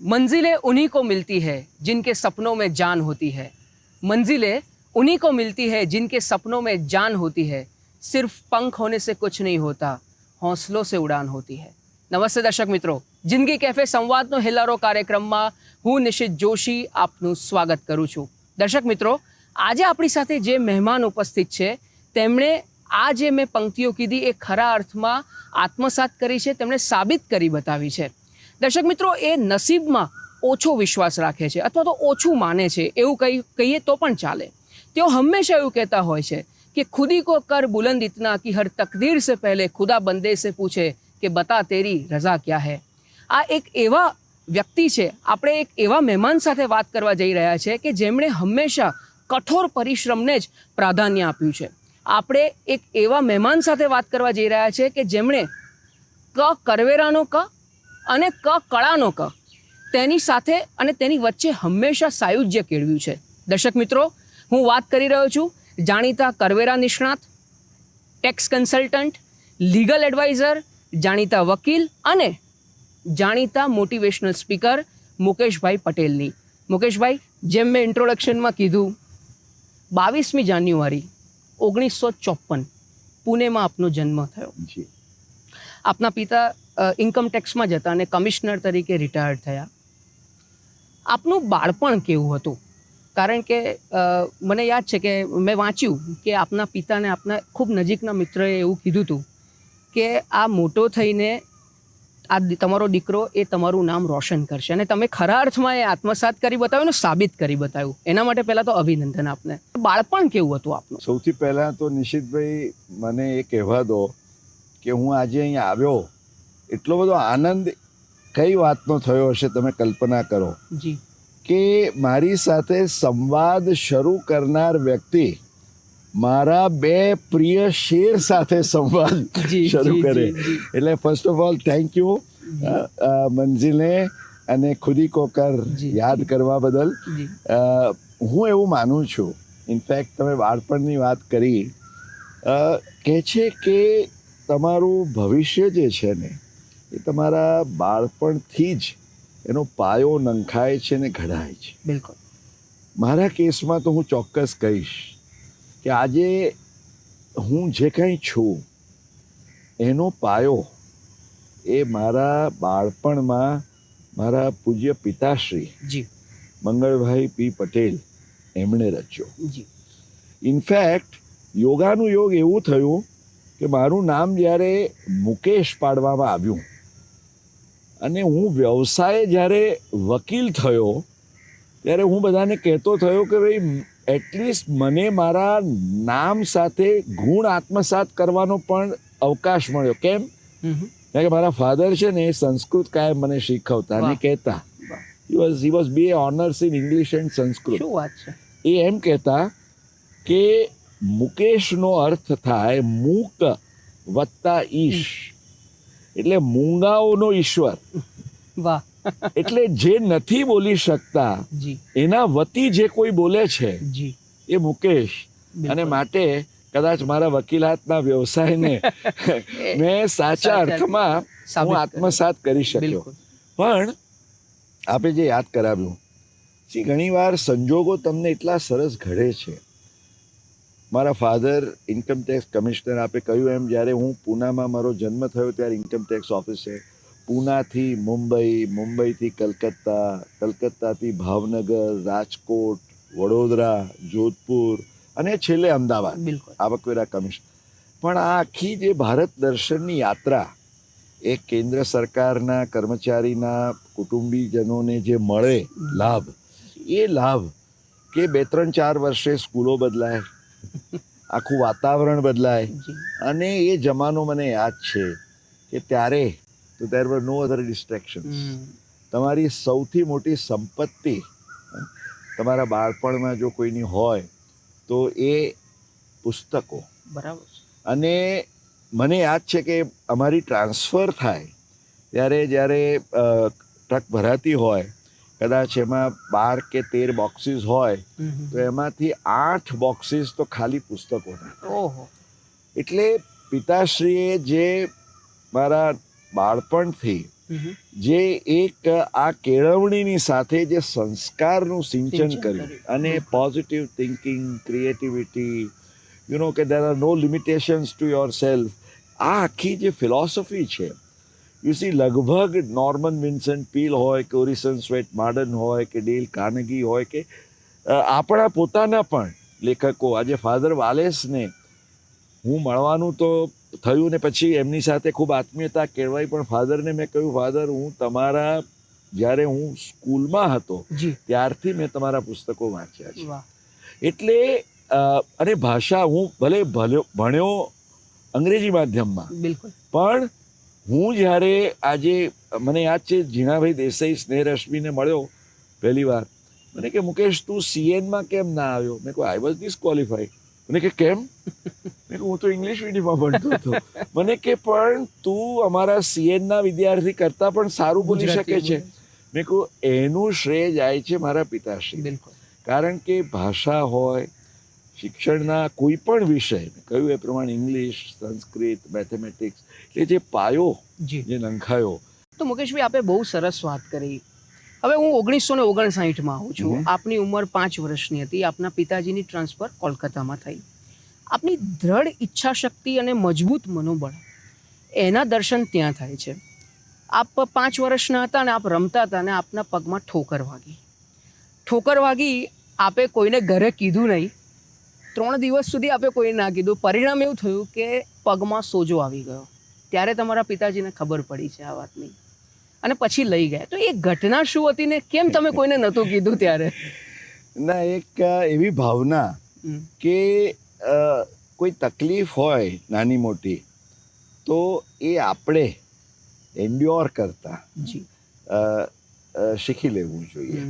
मंजिलें उन्हीं को मिलती है जिनके सपनों में जान होती है। मंजिलें उन्हीं को मिलती है जिनके सपनों में जान होती है। सिर्फ पंख होने से कुछ नहीं होता, हौसलों से उड़ान होती है। નમસ્તે દર્શક મિત્રો, જિંદગી કેફે સંવાદનો હેલ્લારો કાર્યક્રમમાં હું નિશિત જોશી આપનું સ્વાગત કરું છું। દર્શક મિત્રો, આજે આપણી સાથે જે મહેમાન ઉપસ્થિત છે તેમણે આ જે મેં પંક્તિઓ કીધી એ ખરા અર્થમાં આત્મસાત કરી છે, તેમણે સાબિત કરી બતાવી છે। દર્શક મિત્રો, એ નસીબમાં ઓછો વિશ્વાસ રાખે છે અથવા તો ઓછું માને છે એવું કહીએ તો પણ ચાલે। તેઓ હંમેશા એવું કહેતા હોય છે કે ખુદી કો કર બુલંદ ઇતના કે હર તકદીર સે પહેલે ખુદા બંદે સે પૂછે કે બતા તેરી રઝા ક્યા હૈ। આ એક એવા વ્યક્તિ છે, આપણે એક એવા મહેમાન સાથે વાત કરવા જઈ રહ્યા છે કે જેમણે હંમેશા કઠોર પરિશ્રમને જ પ્રાધાન્ય આપ્યું છે। આપણે એક એવા મહેમાન સાથે વાત કરવા જઈ રહ્યા છે કે જેમણે ક કરવેરાનો ક અને ક કળાનો ક તેની સાથે અને તેની વચ્ચે હંમેશા સાયુજ્ય કેળવ્યું છે। દર્શક મિત્રો, હું વાત કરી રહ્યો છું જાણીતા કરવેરા નિષ્ણાત, ટેક્સ કન્સલ્ટન્ટ, લીગલ એડવાઇઝર, જાણીતા વકીલ અને જાણીતા મોટિવેશનલ સ્પીકર મુકેશભાઈ પટેલની। મુકેશભાઈ, જેમ મેં ઇન્ટ્રોડક્શનમાં કીધું, 22મી જાન્યુઆરી 1954 પુણેમાં આપનો જન્મ થયો। આપના પિતા ઇન્કમ ટેક્સમાં જ હતા અને કમિશનર તરીકે રિટાયર્ડ થયા। આપનું બાળપણ કેવું હતું? કારણ કે મને યાદ છે કે મેં વાંચ્યું કે આપના પિતાને આપના ખૂબ નજીકના મિત્રએ એવું કીધું હતું કે આ મોટો થઈને આ તમારો દીકરો એ તમારું નામ રોશન કરશે, અને તમે ખરા અર્થમાં એ આત્મસાત કરી બતાવ્યું ને સાબિત કરી બતાવ્યું। એના માટે પહેલાં તો અભિનંદન આપને। બાળપણ કેવું હતું આપનું? સૌથી પહેલાં તો નિશિતભાઈ, મને એ કહેવા દો કે હું આજે અહીંયા આવ્યો, એટલો બધો આનંદ કઈ વાતનો થયો હશે તમે કલ્પના કરો જી કે મારી સાથે સંવાદ શરૂ કરનાર વ્યક્તિ મારા બે પ્રિય શેર સાથે સંવાદ શરૂ કરે। એટલે first of all thank you મંજિલને અને ખુદી કો કર યાદ કરવા બદલ। હું એવું માનું છું, ઇનફેક્ટ તમે બાળપણની વાત કરી, કહે છે કે તમારું ભવિષ્ય જે છે ને એ તમારા બાળપણથી જ એનો પાયો નંખાય છે ને ઘડાય છે। બિલકુલ। મારા કેસમાં તો હું ચોક્કસ કહીશ કે આજે હું જે કંઈ છું એનો પાયો એ મારા બાળપણમાં મારા પૂજ્ય પિતાશ્રી જી મંગળભાઈ પી પટેલ એમણે રચ્યો। જી ઇનફેક્ટ યોગાનું યોગ એવું થયું કે મારું નામ જ્યારે મુકેશ પાડવામાં આવ્યું અને હું વ્યવસાયે જ્યારે વકીલ થયો ત્યારે હું બધાને કહેતો થયો કે ભાઈ એટલીસ્ટ મને મારા નામ સાથે ગુણ આત્મસાત કરવાનો પણ અવકાશ મળ્યો। કેમ? કારણ કે મારા ફાધર છે ને એ સંસ્કૃત કાયમ મને શીખવતા અને કહેતા, he was B honours in English and Sanskrit. શું વાત છે! એ એમ કહેતા કે મુકેશનો અર્થ થાય મૂક વત્તા ઈશ, એટલે મૂંગાઓનો ઈશ્વર। વાહ! એટલે જે નથી બોલી શકતા જી એના વતી જે કોઈ બોલે છે જી એ મુકેશ। અને માટે કદાચ મારા વકીલાતના વ્યવસાયને મેં સાચા અર્થમાં હું આત્મસાત કરી શક્યો। પણ આપણે જે યાદ કરાવ્યું, ઘણીવાર સંજોગો તમને એટલા સરસ ઘડે છે। મારા ફાધર ઇન્કમ ટેક્સ કમિશનર, આપે કહ્યું એમ, જ્યારે હું પૂનામાં મારો જન્મ થયો ત્યારે ઇન્કમ ટેક્સ ઓફિસે પૂનાથી મુંબઈ, મુંબઈથી કલકત્તા, કલકત્તાથી ભાવનગર, રાજકોટ, વડોદરા, જોધપુર અને છેલ્લે અમદાવાદ આવકવેરા કમિશન। પણ આ આખી જે ભારત દર્શનની યાત્રા એ કેન્દ્ર સરકારના કર્મચારીના કુટુંબીજનોને જે મળે લાભ, એ લાભ કે 2-3-4 વર્ષે સ્કૂલો બદલાય, આખું વાતાવરણ બદલાય। અને એ જમાનો મને યાદ છે કે ત્યારે તો there were no other distractions। તમારી સૌથી મોટી સંપત્તિ તમારા બાળપણમાં જો કોઈની હોય તો એ પુસ્તકો। બરાબર। અને મને યાદ છે કે અમારી ટ્રાન્સફર થાય ત્યારે જ્યારે ટ્રક ભરાતી હોય, કદાચ એમાં 12 કે 13 બોક્સીસ હોય તો એમાંથી 8 બોક્સીસ તો ખાલી પુસ્તકોના। એટલે પિતાશ્રીએ જે મારા બાળપણથી જે એક આ કેળવણીની સાથે જે સંસ્કારનું સિંચન કર્યું અને positive thinking, creativity, you know કે there are no limitations to yourself, આ આખી જે ફિલોસોફી છે, યુ સી, લગભગ નોર્મન વિન્સન્ટ પીલ હોય કે ઓરિસન સ્વેટ માર્ડન હોય કે ડેલ કાર્નેગી હોય કે આપણા પોતાના પણ લેખકો, આજે ફાધર વાલેસને હું મળવાનું તો થયું ને પછી એમની સાથે ખૂબ આત્મીયતા કેળવાઈ, પણ ફાધરને મેં કહ્યું, ફાધર, હું તમારા, જ્યારે હું સ્કૂલમાં હતો ત્યારથી મેં તમારા પુસ્તકો વાંચ્યા છે. એટલે અને ભાષા, હું ભલે ભણ્યો અંગ્રેજી માધ્યમમાં, પણ હું જ્યારે આજે, મને યાદ છે ઝીણાભાઈ દેસાઈ સ્નેહરશ્મિને મળ્યો પહેલી વાર, મને કે, મુકેશ, તું CNમાં કેમ ના આવ્યો? મેં કહ્યું, આઈ વોઝ ડિસક્વોલિફાઈડ. મને કે, કેમ? મેં કહું, હું તો ઇંગ્લિશ મીડિયમમાં ભણતો હતો. મને કે, પણ તું અમારા CNના વિદ્યાર્થી કરતાં પણ સારું બોલી શકે છે. મેં કહું, એનું શ્રેય જાય છે મારા પિતાશ્રી. કારણ કે ભાષા હોય, શિક્ષણના કોઈ પણ વિષય, કહ્યું એ પ્રમાણે ઇંગ્લિશ, સંસ્કૃત, મેથેમેટિક્સ, એટલે જે પાયો જે નંખાયો. તો મુકેશભાઈ, આપે બહુ સરસ વાત કરી. હવે હું 1959માં આવું છું. આપની ઉંમર 5 વર્ષની હતી. આપના પિતાજીની ટ્રાન્સફર કોલકાતામાં થઈ. આપની દ્રઢ ઈચ્છા શક્તિ અને મજબૂત મનોબળ, એના દર્શન ત્યાં થાય છે. આપ 5 વર્ષના હતા અને આપ રમતા હતા અને આપના પગમાં ઠોકર વાગી. આપે કોઈને ઘરે કીધું નહીં. 3 દિવસ સુધી આપે કોઈને ના કીધું. પરિણામ એવું થયું કે પગમાં સોજો આવી ગયો. ત્યારે તમારા પિતાજીને ખબર પડી છે આ વાતની, અને પછી લઈ ગયા. તો એ ઘટના શું હતી ને કેમ તમે કોઈને નહોતું કીધું ત્યારે? ના, એક એવી ભાવના કે કોઈ તકલીફ હોય નાની મોટી, તો એ આપણે એન્ડ્યોર કરતા શીખી લેવું જોઈએ.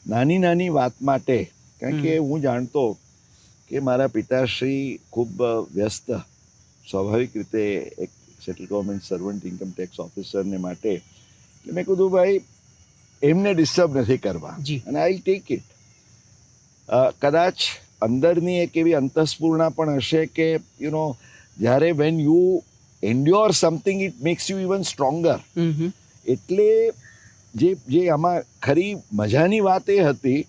નાની નાની વાત માટે, કારણ કે હું જાણતો કે મારા પિતાશ્રી ખૂબ વ્યસ્ત, સ્વાભાવિક રીતે એક settle government servant, income tax ઓફિસરને માટે, એટલે મેં કીધું, ભાઈ, એમને ડિસ્ટર્બ નથી કરવા અને આઈ ટેક ઇટ. કદાચ અંદરની એક એવી અંતસ્ફૂર્ણા પણ હશે કે યુ નો, જ્યારે when you endure something, it makes you even stronger. એટલે જે આમાં ખરી મજાની વાત એ હતી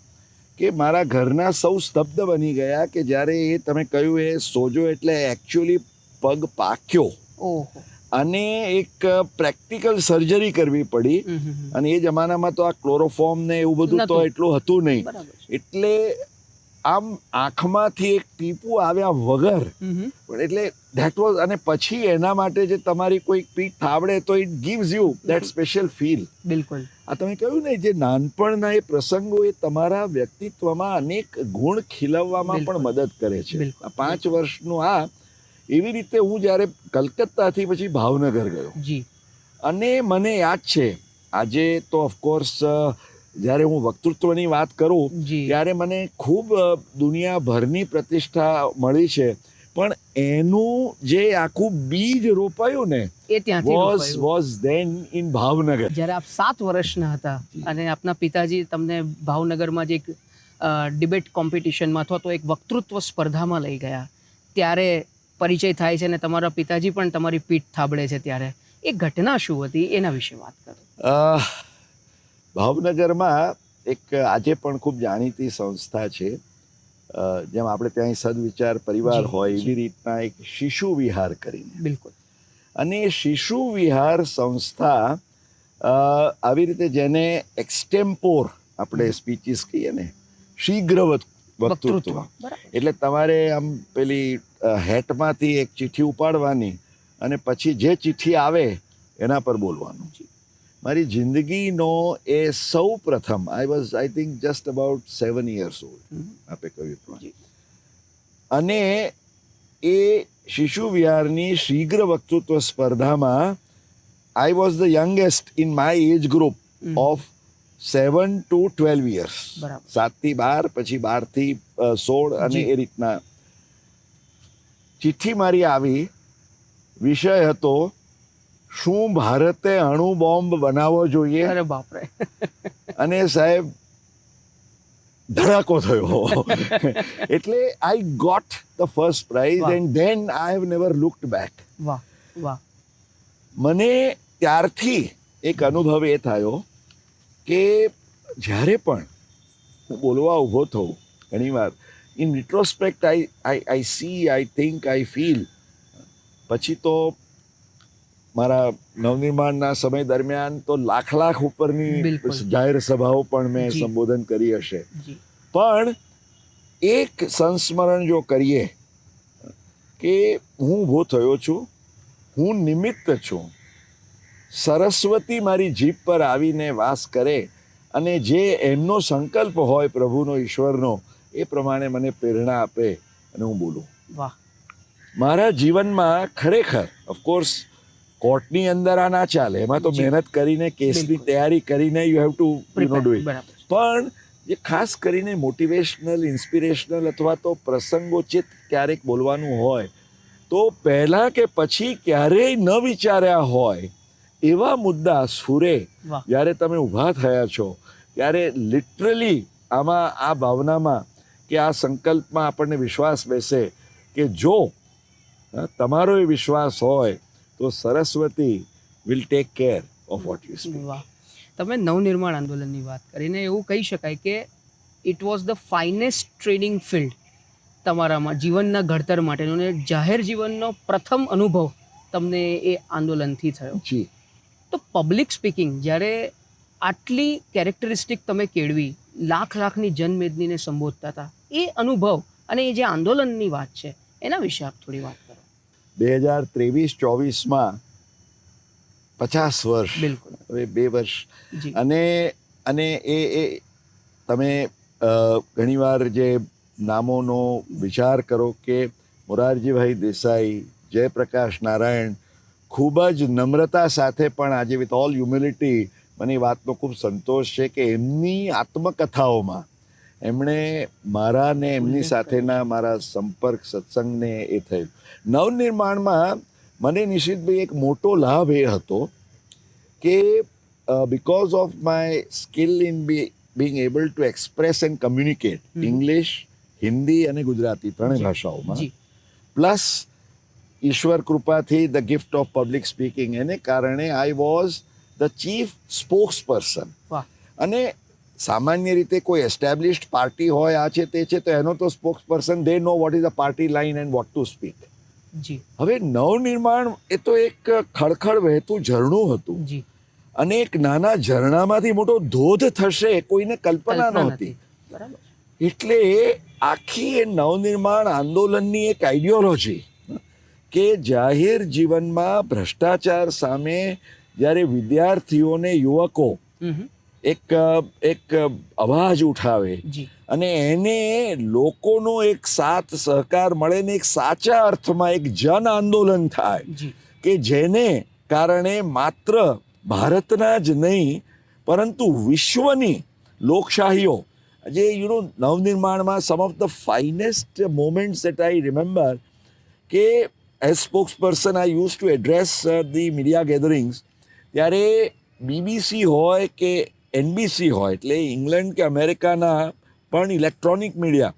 કે મારા ઘરના સૌ સ્તબ્ધ બની ગયા કે જ્યારે એ, તમે કહ્યું એ સોજો, એટલે એકચ્યુઅલી પગ પાક્યો અને એક પ્રેક્ટિકલ સર્જરી કરવી પડી. અને એ જમાનામાં તો આ ક્લોરોફોર્મ ને એવું બધું તો એટલું હતું નહીં. એટલે આમ આંખમાંથી એક ટીપું આવ્યા વગર, એટલે ધેટ વોઝ. અને પછી એના માટે જે તમારી કોઈ પીઠ થાબડે તો it gives you that special feel. બિલકુલ. આ તમે કહ્યું ને, જે નાનપણના એ પ્રસંગો, એ તમારા વ્યક્તિત્વમાં અનેક ગુણ ખીલવવામાં પણ મદદ કરે છે. આ 5 વર્ષનું આ, એવી રીતે હું જ્યારે કલકત્તાથી પછી ભાવનગર ગયો, અને મને યાદ છે, આજે તો ઓફકોર્સ જ્યારે હું વક્તૃત્વની વાત કરું ત્યારે મને ખૂબ દુનિયાભરની પ્રતિષ્ઠા મળી છે, પણ એનું જે આખું બીજ રોપાયું ને, એ ત્યાંથી વોઝ ધેન ઇન ભાવનગર. જ્યારે આપ 7 વર્ષના હતા અને આપના પિતાજી તમને ભાવનગરમાં જે એક ડિબેટ કોમ્પિટિશનમાં અથવા તો એક વક્તૃત્વ સ્પર્ધામાં લઈ ગયા, ત્યારે પરિચય થાય છે અને તમારા પિતાજી પણ તમારી પીઠ થાબડે છે. ત્યારે એ ઘટના શું હતી, એના વિશે વાત કરો. ભાવનગરમાં એક આજે પણ ખૂબ જાણીતી સંસ્થા છે, જેમ આપણે ત્યાં સદવિચાર પરિવાર હોય એવી રીતના એક શિશુ વિહાર કરીને. બિલકુલ. અને શિશુ વિહાર સંસ્થા આવી રીતે, જેને એક્સટેમ્પોર આપણે સ્પીચીસ કહીએ ને, શીઘ્ર વક્તૃત્વ, એટલે તમારે આમ પેલી હેટમાંથી એક ચિઠ્ઠી ઉપાડવાની અને પછી જે ચિઠ્ઠી આવે એના પર બોલવાનું. મારી જિંદગીનો એ સૌ પ્રથમ, I think just about 7 years old, આપે કહ્યું. અને એ શિશુ વિહારની શીઘ્ર વક્તૃત્વ સ્પર્ધામાં I was the youngest in my age group of 7 to 12 years. 7 થી 12, પછી 12 થી 16, અને એ રીતના ચિઠ્ઠી મારી આવી. વિષય હતો, શું ભારતે અણુ બોમ્બ બનાવવો જોઈએ? અરે બાપ રે. અને સાહેબ, ધડાકો થયો. એટલે I got the first prize and then I have never looked back. વાહ વાહ. મને ત્યારથી એક અનુભવ એ થયો કે જ્યારે પણ હું બોલવા ઊભો થઉં ઘણીવાર in retrospect I see, I think, I feel. પછી તો મારા નવનિર્માણના સમય દરમિયાન તો લાખ ઉપરની જાહેર સભાઓ પણ મેં સંબોધન કરી હશે. પણ એક સંસ્મરણ જો કરીએ કે હું ઊભો થયો છું, હું નિમિત્ત છું, સરસ્વતી મારી જીભ પર આવીને વાસ કરે અને જે એમનો સંકલ્પ હોય પ્રભુનો, ઈશ્વરનો, એ પ્રમાણે મને પ્રેરણા આપે અને હું બોલું. વાહ. મારા જીવનમાં ખરેખર ઓફકોર્સ કોર્ટની અંદર આ ના ચાલે, એમાં તો મહેનત કરીને કેસની તૈયારી કરીને you have to do it. પણ જે ખાસ કરીને મોટિવેશનલ, ઇન્સ્પિરેશનલ અથવા તો પ્રસંગોચિત ક્યારેક બોલવાનું હોય તો પહેલાં કે પછી ક્યારેય ન વિચાર્યા હોય એવા મુદ્દા સ્ફુરે જ્યારે તમે ઊભા થયા છો ત્યારે લિટરલી આમાં, આ ભાવનામાં કે આ સંકલ્પમાં આપણને વિશ્વાસ બેસે કે જો તમારો એ વિશ્વાસ હોય તો Saraswati will take care of what you speak. વાહ. તમે નવનિર્માણ આંદોલનની વાત કરીને એવું કહી શકાય કે it was the finest training field તમારામાં જીવનના ઘડતર માટેનો, અને જાહેર જીવનનો પ્રથમ અનુભવ તમને એ આંદોલનથી થયો. જી. તો પબ્લિક સ્પીકિંગ જ્યારે આટલી કેરેક્ટરિસ્ટિક તમે કેળવી, લાખની જનમેદનીને સંબોધતા હતા, એ અનુભવ અને એ જે આંદોલનની વાત છે એના વિશે આપ થોડી વાત કરો. 2023-24 50 વર્ષ, બિલકુલ, હવે 2 વર્ષ. અને એ તમે ઘણીવાર જે નામોનો વિચાર કરો કે મોરારજીભાઈ દેસાઈ, જયપ્રકાશ નારાયણ, ખૂબ જ નમ્રતા સાથે પણ આજે વિથ ઓલ હ્યુમિલિટી મને એ વાતનો ખૂબ સંતોષ છે કે એમની આત્મકથાઓમાં એમણે મારા ને એમની સાથેના મારા સંપર્ક, સત્સંગને એ થયું. નવનિર્માણમાં મને નિશિતભાઈ એક મોટો લાભ એ હતો કે because of my skill in Bing able to express and communicate English, Hindi અને ગુજરાતી ત્રણેય ભાષાઓમાં, પ્લસ ઈશ્વર કૃપાથી the gift of public speaking, એને કારણે આઈ was the chief spokes person. અને સામાન્ય રીતે કોઈ એસ્ટેબ્લિશ્ડ પાર્ટી હોય, આ છે તે છે, તો એનો તો spokes person they know what is the party line and what to speak. હવે નવનિર્માણ એ તો એક ખળખળ વહેતું ઝરણું હતું અને એક નાના ઝરણામાંથી મોટો ધોધ થશે કોઈને કલ્પના નહોતી. એટલે આખી એ નવનિર્માણ આંદોલનની એક આઈડિયોલોજી કે જાહેર જીવનમાં ભ્રષ્ટાચાર સામે જ્યારે વિદ્યાર્થીઓને, યુવકો એક અવાજ ઉઠાવે અને એને લોકોનો એક સાથ સહકાર મળે ને એક સાચા અર્થમાં એક જન આંદોલન થાય કે જેને કારણે માત્ર ભારતના જ નહીં પરંતુ વિશ્વની લોકશાહીઓ, જે નવનિર્માણમાં some of the finest moments that I remember કે as spokesperson I use to address the media gatherings, ત્યારે બીબીસી હોય કે એનબીસી હોય, એટલે ઇંગ્લેન્ડ કે અમેરિકાના પણ ઇલેક્ટ્રોનિક મીડિયા,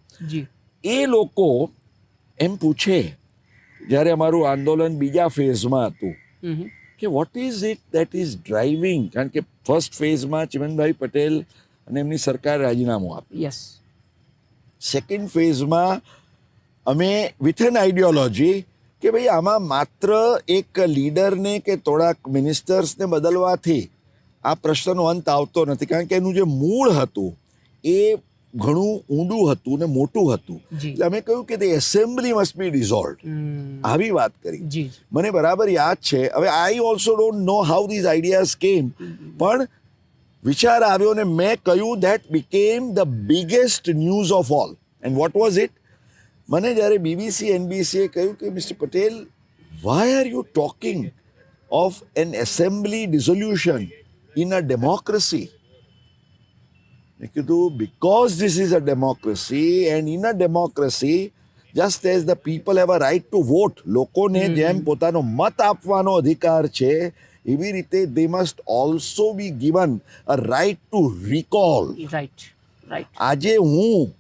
એ લોકો એમ પૂછે જ્યારે અમારું આંદોલન બીજા ફેઝમાં હતું કે what is it that is driving, કારણ કે ફર્સ્ટ ફેઝમાં ચિમનભાઈ પટેલ અને એમની સરકાર રાજીનામું આપ્યું. સેકન્ડ ફેઝમાં અમે વિથ એન આઈડિયોલોજી કે ભાઈ આમાં માત્ર એક લીડરને કે થોડાક મિનિસ્ટર્સને બદલવાથી આ પ્રશ્નનો અંત આવતો નથી, કારણ કે એનું જે મૂળ હતું એ ઘણું ઊંડું હતું ને મોટું હતું. એટલે અમે કહ્યું કે the assembly must be dissolved, આવી વાત કરી. મને બરાબર યાદ છે. હવે I also don't know how these ideas came, પણ વિચાર આવ્યો ને મેં કહ્યું that became the biggest news of all. And what was it? મને જ્યારે બીબીસી એનબીસીએ કહ્યું કે mister Patel, why are you talking of an assembly dissolution in a democracy? મેં કીધું because this is a democracy and in a democracy just as the people have a right to vote, લોકોને જેમ પોતાનો મત આપવાનો અધિકાર છે એવી રીતે they must also be given a right to recall. આજે હું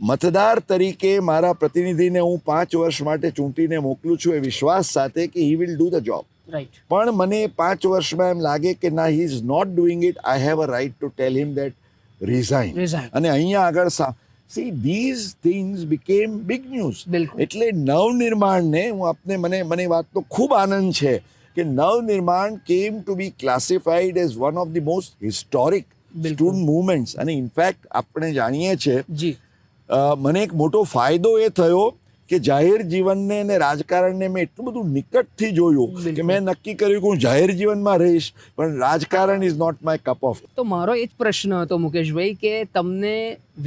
મતદાર તરીકે મારા પ્રતિનિધિને હું 5 વર્ષ માટે ચૂંટીને મોકલું છું એ વિશ્વાસ સાથે કે he will do the job. Right. પણ મને 5 વર્ષમાં એમ લાગે કે ના, he is not doing it, I have a right to tell him that resign. અને અહીંયા આગળ see these things became big news. બિલકુલ. એટલે નવનિર્માણને હું આપને મને વાતનો ખૂબ આનંદ છે કે Navnirman came to be classified as one of the most historic student movements. અને ઇનફેક્ટ આપણે જાણીએ છીએ, જી, મને એક મોટો ફાયદો એ થયો કે જાહેર જીવનને અને રાજકારણને મેં એટલું બધું નિકટથી જોયું કે મેં નક્કી કર્યું કે હું જાહેર જીવનમાં રહીશ, પણ રાજકારણ is not my cup of. તો મારો એ જ પ્રશ્ન હતો મુકેશભાઈ કે તમને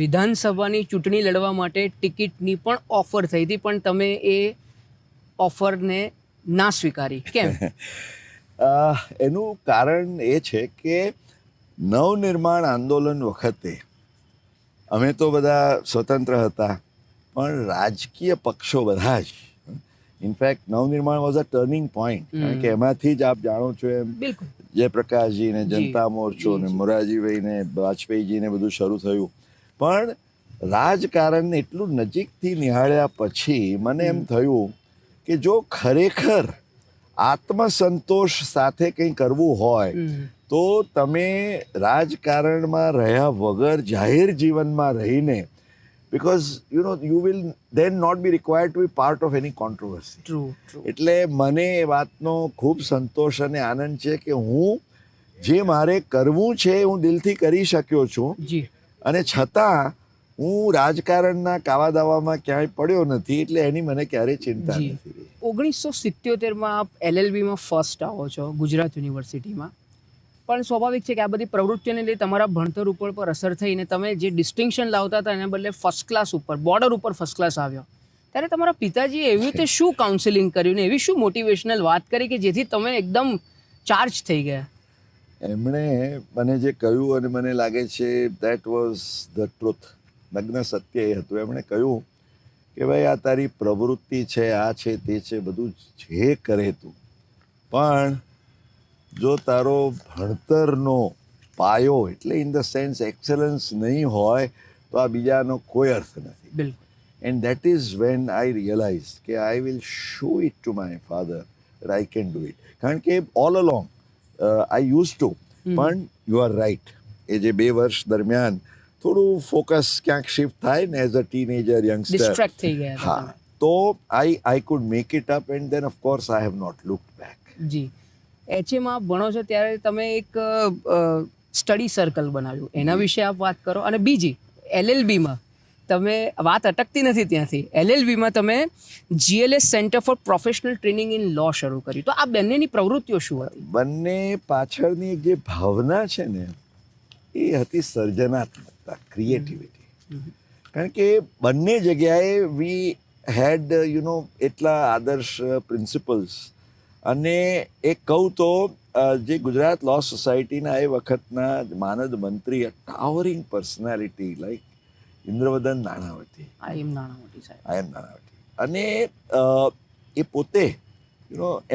વિધાનસભાની ચૂંટણી લડવા માટે ટિકિટની પણ ઓફર થઈ હતી, પણ તમે એ ઓફરને ના સ્વીકારી, કેમ? એનું કારણ એ છે કે નવનિર્માણ આંદોલન વખતે અમે તો બધા સ્વતંત્ર હતા, પણ રાજકીય પક્ષો બધા જ, ઇનફેક્ટ નવનિર્માણ વોઝ અ ટર્નિંગ પોઈન્ટ. કારણ કે એમાંથી જ આપ જાણો છો એમ જયપ્રકાશજી ને જનતા મોરચો ને મોરારજીભાઈ ને વાજપેયીજીને બધું શરૂ થયું. પણ રાજકારણને એટલું નજીકથી નિહાળ્યા પછી મને એમ થયું કે જો ખરેખર આત્મસંતોષ સાથે કંઈ કરવું હોય તો તમે રાજકારણમાં રહ્યા વગર જાહેર જીવનમાં રહીને, because you will then not be required to be part of any controversy. True. એટલે મને એ વાતનો ખૂબ સંતોષ અને આનંદ છે કે હું જે મારે કરવું છે હું દિલથી કરી શક્યો છું. જી. અને છતાં હું રાજકારણના કાવા દાવામાં ક્યાંય પડ્યો નથી, એટલે એની મને ક્યારેય ચિંતા નથી. 1977માં આપ LLBમાં ફર્સ્ટ આવો છો ગુજરાત યુનિવર્સિટીમાં, પણ સ્વાભાવિક છે કે આ બધી પ્રવૃત્તિઓને લીધે તમારા ભણતર ઉપર પર અસર થઈને તમે જે ડિસ્ટિંક્શન લાવતા હતા એના બદલે ફર્સ્ટ ક્લાસ ઉપર, બોર્ડર ઉપર ફર્સ્ટ ક્લાસ આવ્યો. ત્યારે તમારા પિતાજીએ એવી રીતે શું કાઉન્સેલિંગ કર્યું ને એવી શું મોટિવેશનલ વાત કરી કે જેથી તમે એકદમ ચાર્જ થઈ ગયા? એમણે મને જે કહ્યું અને મને લાગે છે દેટ વોઝ ધ ટ્રુથ, નગ્ન સત્ય એ હતું. એમણે કહ્યું કે ભાઈ આ તારી પ્રવૃત્તિ છે, આ છે તે છે, બધું જે કરે તું, પણ જો તારો ભણતરનો પાયો એટલે ઇન ધ સેન્સ એક્સલન્સ નહીં હોય તો આ બીજાનો કોઈ અર્થ નથી. બિલકુલ. And that is when I realise કે I will show it to my father that I can do it. કારણ કે all along I use to, પણ યુ આર રાઇટ, એ જે 2 વર્ષ દરમિયાન થોડું ફોકસ ક્યાંક શિફ્ટ થાય ને as a teenager youngster, distract થઈ ગયા. હા, તો I could make it up and then of course I have not looked back. જી. એચએમાં ભણો છો ત્યારે તમે એક સ્ટડી સર્કલ બનાવ્યું, એના વિશે આપ વાત કરો. અને બીજી LLBમાં તમે, વાત અટકતી નથી ત્યાંથી, LLBમાં તમે GLS centre for professional training in law શરૂ કર્યું. તો આ બંનેની પ્રવૃત્તિઓ શું હતી? બંને પાછળની જે ભાવના છે ને એ હતી સર્જનાત્મકતા, ક્રિએટિવિટી. કારણ કે બંને જગ્યાએ વી હેડ એટલા આદર્શ પ્રિન્સિપલ્સ. અને એ કહું તો જે ગુજરાત લો સોસાયટીના એ વખતના માનદ મંત્રી, towering personality like Indravadan Nanavati, I am Nanavati, અને એ પોતે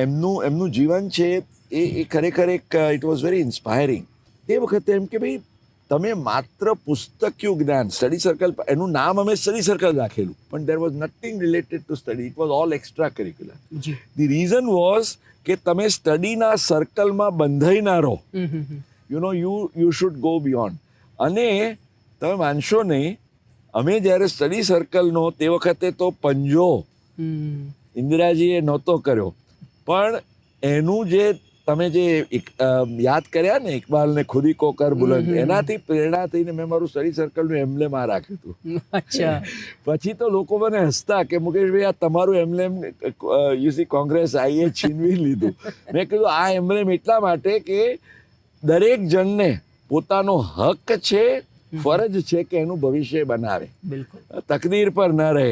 એમનું જીવન છે એ ખરેખર એક ઇટ વોઝ વેરી ઇન્સ્પાયરિંગ. તે વખતે એમ કે ભાઈ તમે માત્ર પુસ્તકીય જ્ઞાન, સ્ટડી સર્કલ, એનું નામ અમે સ્ટડી સર્કલ રાખેલું, પણ there was nothing related to study, it was all extra curricular. The reason was કે તમે સ્ટડીના સર્કલમાં બંધાઈ ના રહો, યુ શુડ ગો બિયોન્ડ. અને તમે માનશો નહીં, અમે જ્યારે સ્ટડી સર્કલનો તે વખતે તો પંજો ઇન્દિરાજીએ નહોતો કર્યો, પણ એનું જે તમે જે યાદ કર્યા ને ઇકબાલને ખુદી કો કર બુલંદ, એનાથી પ્રેરણા થઈને મેં મારું સ્ટડી સર્કલનું એમ્બ્લેમ આ રાખ્યું હતું. અચ્છા. પછી તો લોકો મને હસતા કે મુકેશભાઈ આ તમારું એમ્બ્લેમ યુસી કોંગ્રેસ આઈએ છીનવી લીધું. મેં કીધું આ એમ્બ્લેમ એટલા માટે કે દરેક જણને પોતાનો હક છે, ફરજ છે કે એનું ભવિષ્ય બનાવે, તકદીર પર ન રહે.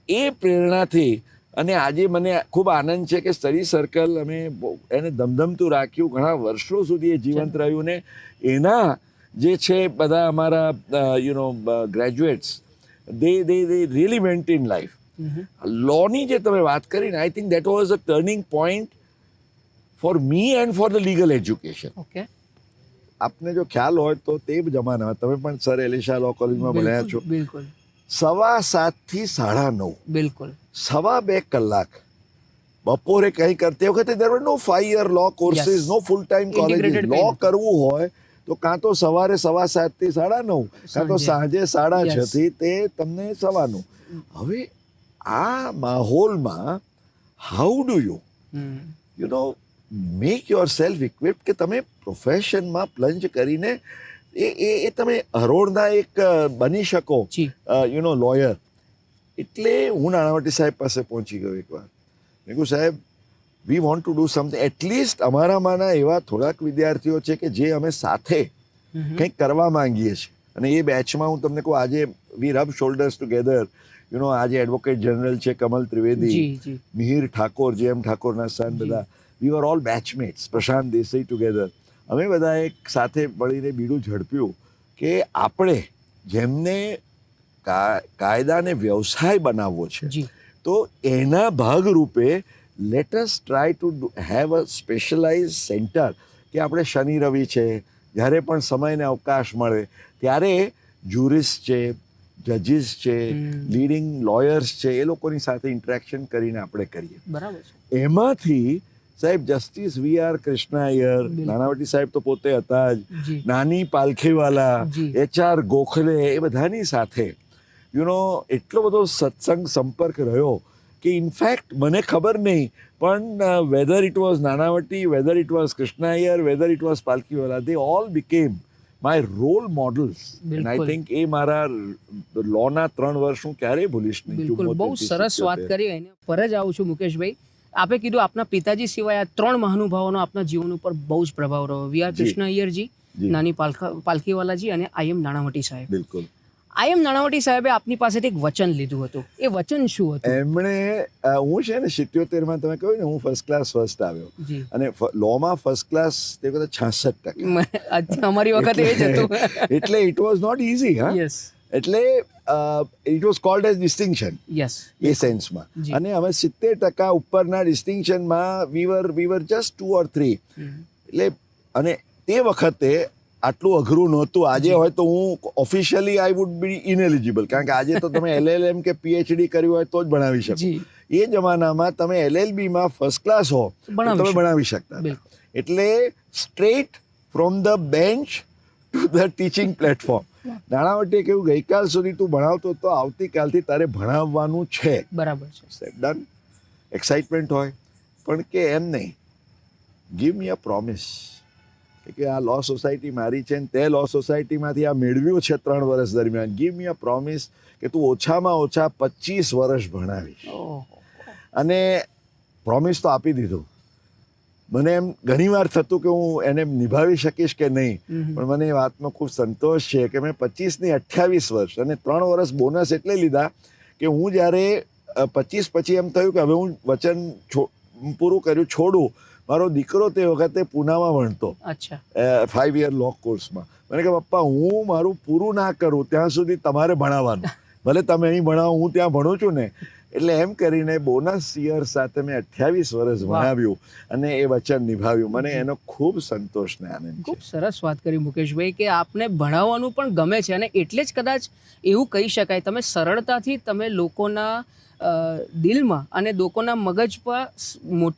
એ પ્રેરણાથી અને આજે મને ખૂબ આનંદ છે કે સ્ટડી સર્કલ અમે એને ધમધમતું રાખ્યું, ઘણા વર્ષો સુધી એ જીવંત રહ્યું. ને એના જે છે બધા અમારા graduates, they really went in life. લોની જે તમે વાત કરીને, I think that was a turning point for me and for the legal education. Okay. આપને જો ખ્યાલ હોય તો તે જમાનામાં તમે પણ સર એલિશા લો કોલેજમાં ભણ્યા છો. બિલકુલ. 7:15 થી 9:30, બિલકુલ 2.25 કલાક બપોરે કંઈ કરતી વખતે there were no 5-year law courses, Yes. no full time colleges. Integrated લો કંઈ નહોતું. કરવું હોય તો કાં તો સવારે 7:15 થી 9:30, કાં તો સાંજે 6:30 Yes. થી તે તમને 9:15. હવે આ માહોલમાં how do you you know make your self equipped કે તમે પ્રોફેશનમાં પ્લંજ કરીને એ તમે હરોળના એક બની શકો જી યુ નો લોયર. એટલે હું નાણાવટી સાહેબ પાસે પહોંચી ગયો એકવાર. મેં કહ્યું સાહેબ we want to do something. At least અમારામાંના એવા થોડાક વિદ્યાર્થીઓ છે કે જે અમે સાથે કંઈક કરવા માંગીએ છીએ. અને એ બેચમાં હું તમને કહું આજે we rub shoulders together. You know આજે એડવોકેટ જનરલ છે કમલ ત્રિવેદી, જી જી મિહિર ઠાકોર, જેમ ઠાકોરના સન, બધા we are all batchmates, Prashant Desai together. અમે બધા એક સાથે મળીને બીડું ઝડપ્યું કે આપણે જેમને કાયદાને વ્યવસાય બનાવવો છે જી તો એના ભાગરૂપે let us try to have a specialise centre કે આપણે શનિ રવિ છે જ્યારે પણ સમયને અવકાશ મળે ત્યારે જ્યુરિસ્ટ છે, જજીસ છે, લીડિંગ લોયર્સ છે, એ લોકોની સાથે ઇન્ટરેક્શન કરીને આપણે કરીએ. બરાબર છે. એમાંથી સાહેબ જસ્ટિસ વી.આર. કૃષ્ણ અય્યર, નાણાવટી સાહેબ તો પોતે હતા જ, જી નાની પાલખીવાલા, જી એચ.આર. ગોખલે, એ બધાની સાથે યુ નો એટલો બધો સત્સંગ સંપર્ક રહ્યો કે ઇનફેક્ટ મને ખબર નહીં પણ whether it was Nanavati, whether it was Krishna Iyer, whether it was Palkhivala, they all became my role models. And I think એ મારા લોના 3 વર્ષ હું ક્યારેય ભૂલીશ નહીં. બિલકુલ, બહુ સરસ વાત કરી. એને પર જ આવું છું મુકેશભાઈ. આપે કીધું આપના પિતાજી સિવાય આ 3 મહાનુભાવોનો આપના જીવન ઉપર બહુ જ પ્રભાવ રહ્યો. વી.આર. કૃષ્ણ અય્યરજી, નાની પાલખીવાલાજી અને આઈ.એમ. નાણાવટી સાહેબ. બિલકુલ. આઈ.એમ. નાણાવટી સાહેબે આપની પાસેથી એક વચન લીધું હતું. એ વચન શું હતું? એમણે હું છે ને 77માં તમે કહ્યું ને હું ફર્સ્ટ ક્લાસ ફર્સ્ટ આવ્યો જી અને લોમાં ફર્સ્ટ ક્લાસ તે વખતે 66%. અમારી વખતે એ જ હતું. એટલે ઇટ વોઝ નોટ ઇઝી. હા, યસ એટલે it was called as distinction yes એ સેન્સમાં. જી. અને અમે 70% ઉપરના ડિસ્ટિંક્શનમાં વી વર જસ્ટ 2 or 3. એટલે અને તે વખતે આટલું અઘરું નહોતું. આજે હોય તો હું ઓફિશિયલી આઈ વુડ બી ઇનએલિજિબલ, કારણ કે આજે તો તમે LLM કે PhD કર્યું હોય તો જ ભણાવી શકો. જી એ જમાનામાં તમે LLBમાં ફર્સ્ટ ક્લાસ હો તો તમે ભણાવી શકતા હતા. બિલકુલ. એટલે straight from the bench to the teaching platform. નાણાવટીએ કહ્યું ગઈકાલ સુધી તું ભણાવતો તો આવતીકાલથી તારે ભણાવવાનું છે. બરાબર છે. ડન. એક્સાઇટમેન્ટ હોય પણ કે એમ નહીં, ગીવ મી અ પ્રોમિસ કે આ લો સોસાયટી મારી છે ને તે લો સોસાયટીમાંથી આ મેળવ્યું છે 3 વર્ષ દરમિયાન. ગીવ મી અ પ્રોમિસ કે તું ઓછામાં ઓછા 25 વર્ષ ભણાવીશ. અને પ્રોમિસ તો આપી દીધું. મને એમ ઘણીવાર થતું કે હું એને નિભાવી શકીશ કે નહીં, પણ મને એ વાતનો ખૂબ સંતોષ છે કે મેં 25 ની 28 વર્ષ અને 3 વર્ષ બોનસ એટલે લીધા કે હું જ્યારે 25 પછી એમ થયું કે હવે હું વચન પૂરું કર્યું, છોડું. મારો દીકરો તે વખતે પૂનામાં ભણતો, અચ્છા 5-year લો કોર્સમાં. મને કે પપ્પા હું મારું પૂરું ના કરું ત્યાં સુધી તમારે ભણાવવાનું, ભલે તમે અહીં ભણાવો હું ત્યાં ભણું છું ને. એટલે એમ કરીને બોનસ યર સાથે મેં 28 વર્ષ ભણાવ્યું અને એ વચન નિભાવ્યું. મને એનો ખૂબ સંતોષ ને આનંદ છે. ખૂબ સરસ વાત કરી મુકેશભાઈ કે આપને ભણાવવાનું પણ ગમે છે અને એટલે જ કદાચ એવું કહી શકાય તમે સરળતાથી તમે લોકોના દિલમાં અને લોકોના મગજ પર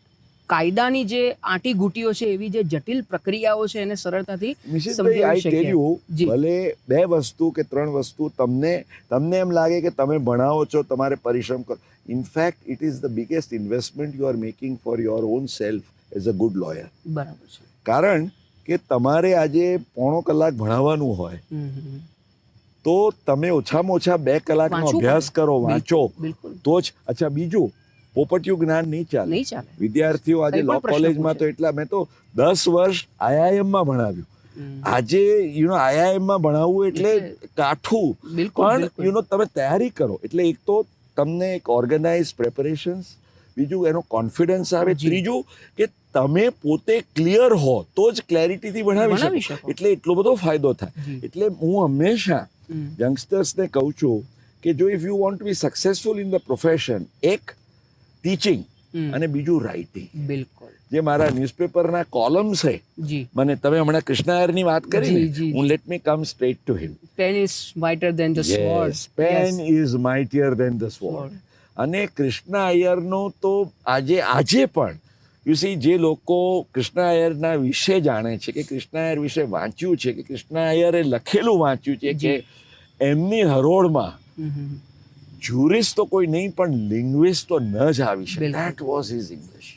કાયદાની જે આંટી ઘૂંટીઓ છે એવી જે જટિલ પ્રક્રિયાઓ છે એને સરળતાથી સમજાવી શકીએ. ભલે 2 વસ્તુ કે 3 વસ્તુ તમને એમ લાગે કે તમે ભણાવો છો, તમારે પરિશ્રમ કરો. In fact it is the biggest investment you are making for your own self as a good lawyer. બરાબર છે. કારણ કે તમારે આજે 1.5 કલાક ભણાવવાનું હોય તો તમે ઓછામાં ઓછા 2 કલાકનો અભ્યાસ કરો, વાંચો તો જ. અચ્છા, બીજું પોપટિયું જ્ઞાન નહીં ચાલે. વિદ્યાર્થીઓ આજે લો કોલેજમાં તો એટલા, મેં તો 10 વર્ષ IIM-માં ભણાવ્યું. આજે IIM-માં ભણાવવું એટલે કાઠું, પણ તમે તૈયારી કરો એટલે એક તો તમને એક ઓર્ગેનાઇઝ પ્રેપરેશન્સ, બીજું એનો કોન્ફિડન્સ આવે, ત્રીજું કે તમે પોતે ક્લિયર હો તો જ ક્લેરિટીથી ભણાવી શકો. એટલે એટલો બધો ફાયદો થાય. એટલે હું હંમેશા યંગસ્ટર્સને કહું છું કે જો if you want to B successful in the profession, એક ટીચિંગ અને બીજું રાઇટિંગ. બિલકુલ. જે મારા ન્યૂઝપેપરના કોલમ્સ છે, જી મને તમે હમણાં કૃષ્ણ અય્યરની વાત કરી જી, ને, જી, હું let me come straight to him. Pen is mightier than the sword. Pen is mightier than the sword. અને કૃષ્ણ અય્યરનો તો આજે પણ યુ સી, જે લોકો કૃષ્ણ અય્યરના વિશે જાણે છે, કે કૃષ્ણ અય્યર વિશે વાંચ્યું છે, કે કૃષ્ણ અય્યરે લખેલું વાંચ્યું છે, કે એમની હરોળમાં જ્યુરિસ્ટ તો કોઈ નહીં પણ લિંગ્વિસ્ટ તો ન જ આવી શકે. That was his English.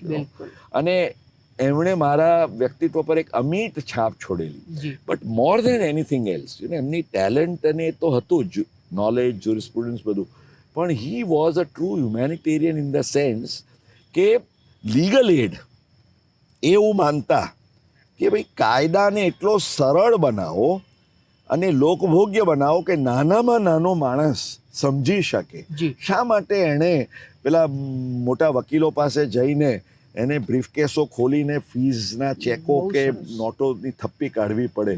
અને એમણે મારા વ્યક્તિત્વ પર એક અમિટ છાપ છોડેલી. But more than anything else, એમની ટેલેન્ટ અને તો હતું જ, નોલેજ, જ્યુરિસ્પ્રુડન્સ બધું, પણ he was a true humanitarian in the sense કે લીગલ એડ એવું માનતા કે ભાઈ કાયદાને એટલો સરળ બનાવો અને લોકભોગ્ય બનાવો કે નાનામાં નાનો માણસ સમજી શકે. શા માટે એણે પેલા મોટા વકીલો પાસે જઈને એને બ્રીફકેસો ખોલીને ફીઝના ચેકો કે નોટોની થપ્પી કાઢવી પડે?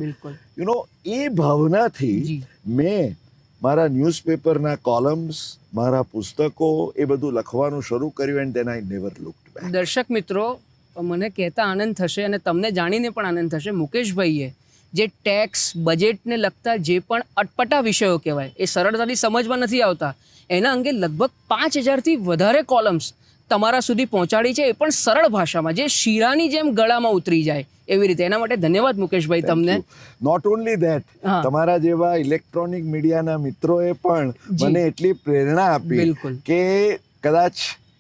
એ ભાવનાથી મેં મારા ન્યૂઝપેપરના કોલમ્સ, મારા પુસ્તકો, એ બધું લખવાનું શરૂ કર્યું. And then I never looked back. દર્શક મિત્રો, મને કહેતા આનંદ થશે અને તમને જાણીને પણ આનંદ થશે, મુકેશભાઈએ જે ટેક્સ, બજેટને લગતા જે પણ અટપટા વિષયો કહેવાય, એ સરળતાથી સમજમાં નથી આવતા, એના અંગે લગભગ 5000થી વધારે કોલમ્સ તમારા સુધી પહોંચાડી છે, એ પણ સરળ ભાષામાં, જે શીરાની જેમ ગળામાં ઉતરી જાય એવી રીતે. એના માટે ધન્યવાદ મુકેશભાઈ તમને. નોટ ઓનલી ધેટ, તમારા જેવા ઇલેક્ટ્રોનિક મીડિયાના મિત્રોએ પણ મને એટલી પ્રેરણા આપી કે કદાચ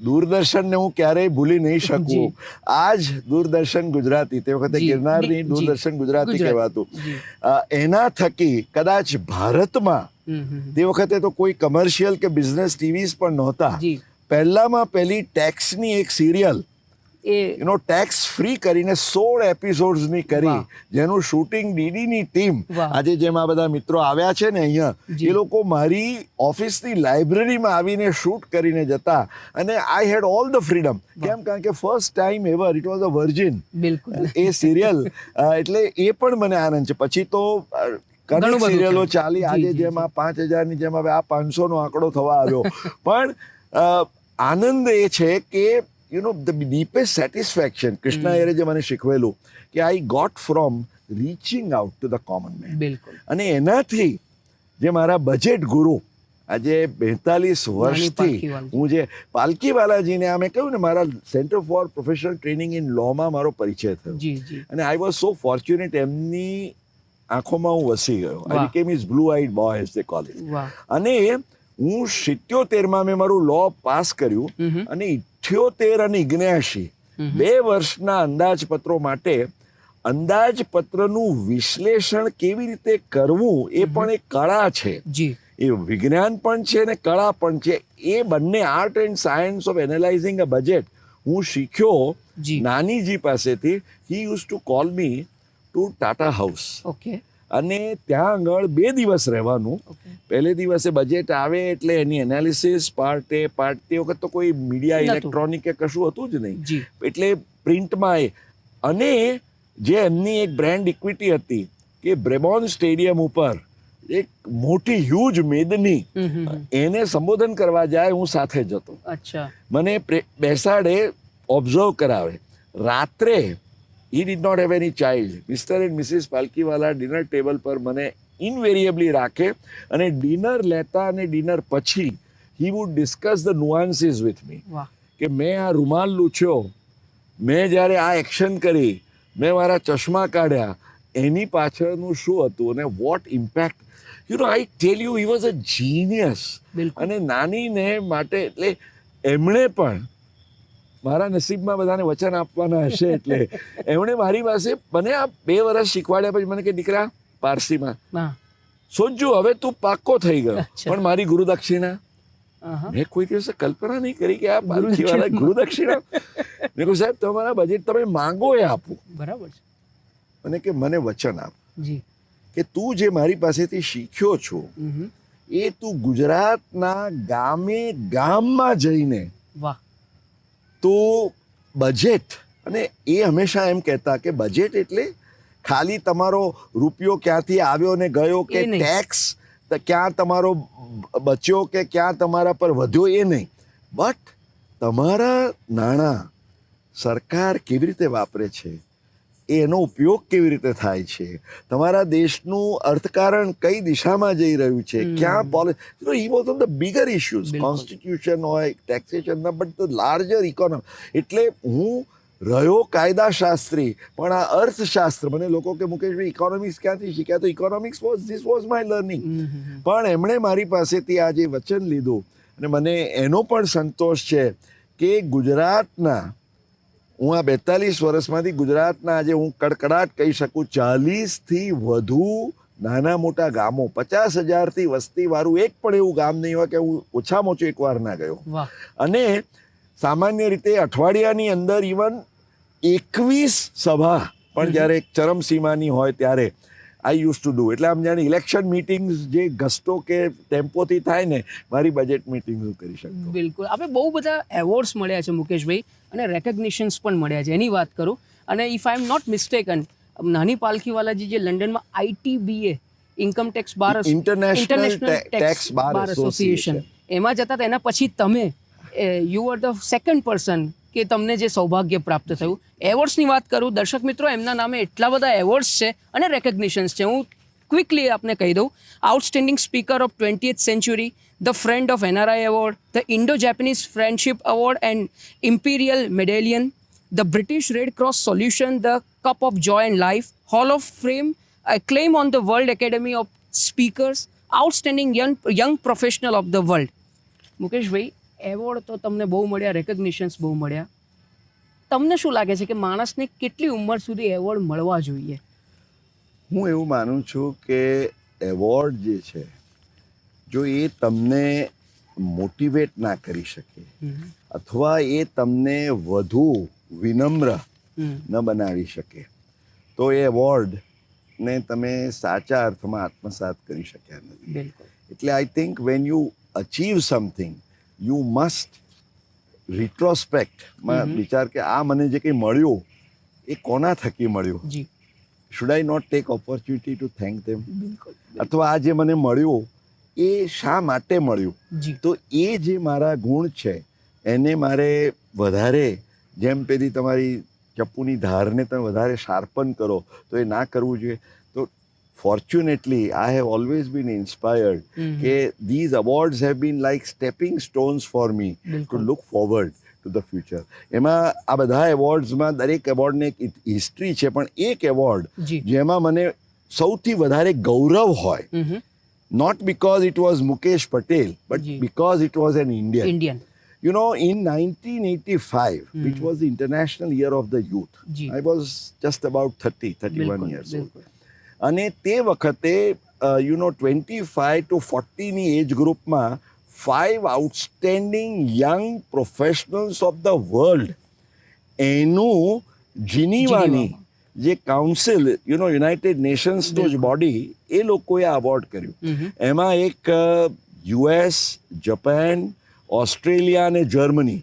દૂરદર્શનને હું ક્યારેય ભૂલી નહીં શકું. આજ દૂરદર્શન ગુજરાતી, તે વખતે ગિરનારની દૂરદર્શન ગુજરાતી કહેવાતું, એના થકી કદાચ ભારતમાં તે વખતે તો કોઈ કમર્શિયલ કે બિઝનેસ ટીવીઝ પણ નહોતા. પહેલામાં પહેલી ટેક્સની એક સિરિયલ ટેક્સ ફ્રી કરીને 16 એપિસોડ્સની કરી, જેનું શૂટિંગ ડીડીની ટીમ, આજે જેમ આ બધા મિત્રો આવ્યા છે ને અહીંયા, એ લોકો મારી ઓફિસની લાઇબ્રેરીમાં આવીને શૂટ કરીને જતા. અને આઈ હેડ ઓલ ધ ફ્રીડમ. કેમ? કારણ કે first time ever it was a virgin A serial. એટલે એ પણ મને આનંદ છે. પછી તો ઘણી સિરિયલો ચાલી, આજે જેમ આ 5000ની જેમ હવે આ 500નો આંકડો થવા આવ્યો. પણ આનંદ એ છે કે the deepest satisfaction કૃષ્ણ અય્યરે જે મને શીખવેલું કે I got from reaching out to the common man. અને એનાથી જે મારા બજેટ ગુરુ આજે 42 વર્ષથી હું જે પાલકીવાલાજીને, મેં કહ્યું ને, મારા centre for professional training in લોમાં મારો પરિચય થયો. અને આઈ વોઝ સો ફોર્ચ્યુનેટ, એમની આંખોમાં હું વસી ગયો. I became his blue eyed boy as they call it. અને હું 77માં મેં મારું લો પાસ કર્યું. અને 78 અને 79 2 વર્ષના અંદાજપત્રો માટે અંદાજપત્રનું વિશ્લેષણ કેવી રીતે કરવું એ પણ એક કળા છે. એ વિજ્ઞાન પણ છે ને કળા પણ છે. એ બંને, art and science of analysing a budget, હું શીખ્યો નાનીજી પાસેથી. He use to call me to Tata house. અને ત્યાં આગળ 2 દિવસ રહેવાનું. પહેલે દિવસે બજેટ આવે એટલે એની એનાલિસિસ પાર્ટ, તે વખત તો કોઈ મીડિયા, ઇલેક્ટ્રોનિક કે કશું હતું જ નહીં, એટલે પ્રિન્ટમાં. અને જે એમની એક બ્રાન્ડ ઇક્વિટી હતી કે બ્રેબોર્ન સ્ટેડિયમ ઉપર એક મોટી હ્યુજ મેદની, એને સંબોધન કરવા જાય, હું સાથે જતો. મને બેસાડે, ઓબ્ઝર્વ કરાવે. રાત્રે he did not have any child. Mr. and Mrs. Palkhivala dinner table પર મને ઇનવેરિયેબલી રાખે. અને ડિનર લેતા અને ડિનર પછી he would discuss the nuances with me. કે મેં આ રૂમાલ લૂછ્યો, મેં જ્યારે આ એક્શન કરી, મેં મારા ચશ્મા કાઢ્યા, એની પાછળનું શું હતું અને what impact. I tell you, he was a genius. અને નાનીને માટે, એટલે એમણે પણ મારા નસીબમાં બધાને વચન આપવાના હશે, એટલે એમણે મારી પાસે મને આ 2 વર્ષ શીખવાડ્યા. પછી મને કે, દીકરા, પારસીમાં સોચજો, હવે તું પાક્કો થઈ ગયો, પણ મારી ગુરુદક્ષિણા. મેં કોઈ દિવસે કલ્પના નહીં કરી કે આ પાલકીવાલા ગુરુદક્ષિણા. મેં કહ્યું, સાહેબ, તમારા બજેટ તમે માંગો એ આપું. બરાબર છે. અને કે મને વચન આપ કે તું જે મારી પાસેથી શીખ્યો છો એ તું ગુજરાતના ગામમાં જઈને તો બજેટ. અને એ હંમેશા એમ કહેતા કે બજેટ એટલે ખાલી તમારો રૂપિયો ક્યાંથી આવ્યો ને ગયો, કે ટેક્સ ક્યાં તમારો બચ્યો કે ક્યાં તમારા પર વધ્યો, એ નહીં. બટ તમારા નાણાં સરકાર કેવી રીતે વાપરે છે, એનો ઉપયોગ કેવી રીતે થાય છે, તમારા દેશનું અર્થકારણ કઈ દિશામાં જઈ રહ્યું છે, ક્યાં policy, he was on the bigger issues, constitution હોય, ટેક્સેશનના, બટ ધ લાર્જર ઇકોનોમી. એટલે હું રહ્યો કાયદાશાસ્ત્રી, પણ આ અર્થશાસ્ત્ર, મને લોકો કે મુકેશભાઈ ઇકોનોમિક્સ ક્યાંથી શીખ્યા, તો economics this was my learning. પણ એમણે મારી પાસેથી આજે વચન લીધું અને મને એનો પણ સંતોષ છે કે ગુજરાતના, હું આ 42 વર્ષમાંથી ગુજરાતના આજે હું કડકડાટ કહી શકું 40થી વધુ નાના મોટા ગામો, 50,000થી વસ્તીવાળું એક પણ એવું ગામ નહીં હોય કે હું ઓછામાં ઓછું એકવાર ના ગયો. અને સામાન્ય રીતે અઠવાડિયાની અંદર ઇવન 21 સભા પણ જ્યારે ચરમસીમાની હોય ત્યારે આઈ યુઝ ટુ ડુ. એટલે આમ જાણે ઇલેક્શન મિટિંગ્સ જે ગસ્ટો કે ટેમ્પોથી થાય ને, મારી બજેટ મિટિંગ હું કરી શકું. બિલકુલ. આપણે બહુ બધા એવોર્ડ્સ મળ્યા છે મુકેશભાઈ, અને રેકગ્નિશન્સ પણ મળ્યા છે, એની વાત કરું. અને if I am not mistaken, નાની પાલખીવાલાજી જે લંડનમાં ITBA, ઇન્કમ ટેક્સ બાર ઇન્ટરનેશનલ ટેક્સ બાર એસોસિએશન, એમાં જતા હતા. એના પછી તમે you are the second person કે તમને જે સૌભાગ્ય પ્રાપ્ત થયું. એવોર્ડ્સની વાત કરું, દર્શક મિત્રો, એમના નામે એટલા બધા એવોર્ડ્સ છે અને રેકગ્નિશન્સ છે. હું ક્વિકલી આપને કહી દઉં. Outstanding speaker of 20th century, the friend of NRI award, the Indo Japanese friendship award and imperial medallion, the British Red Cross solution, the cup of joy and life, hall of fame, claim on the world academy of speakers, outstanding young professional of the world. Mukeshbhai, award તો તમને બહુ મળ્યા, રેકગ્નિશન્સ બહુ મળ્યા. તમને શું લાગે છે કે માણસને કેટલી ઉંમર સુધી એવોર્ડ મળવા જોઈએ? હું એવું માનું છું કે એવોર્ડ જે છે, જો એ તમને મોટિવેટ ના કરી શકે અથવા એ તમને વધુ વિનમ્ર ન બનાવી શકે, તો એ એવોર્ડને તમે સાચા અર્થમાં આત્મસાત કરી શક્યા નથી. એટલે I think when you achieve something, you must રિટ્રોસ્પેક્ટમાં વિચાર કે આ મને જે કંઈ મળ્યું એ કોના થકી મળ્યું, should I not take opportunity to thank them, અથવા આ જે મને મળ્યું એ શા માટે મળ્યું. તો એ જે મારા ગુણ છે એને મારે વધારે, જેમ પેલી તમારી ચપ્પુની ધારને તમે વધારે શાર્પન કરો તો એ ના કરવું જોઈએ. તો fortunately I have always been inspired કે these awards have been like stepping stones for me to look forward to the future. એમાં આ બધા એવોર્ડ્સમાં દરેક એવોર્ડને એક હિસ્ટ્રી છે, પણ એક એવોર્ડ જેમાં મને સૌથી વધારે ગૌરવ હોય, not because it was Mukesh Patel, but because it was an Indian. You know, in 1985, which was the International Year of the Youth, I was just about 31 years old. અને તે વખતે 25 to 40ની એજ ગ્રુપમાં 5 outstanding young professionals of the world, એનું જીનીવાની જે council, United નેશન્સનું જ body, એ લોકોએ આ award કર્યું. એમાં એક US, જાપાન, ઓસ્ટ્રેલિયા અને જર્મની,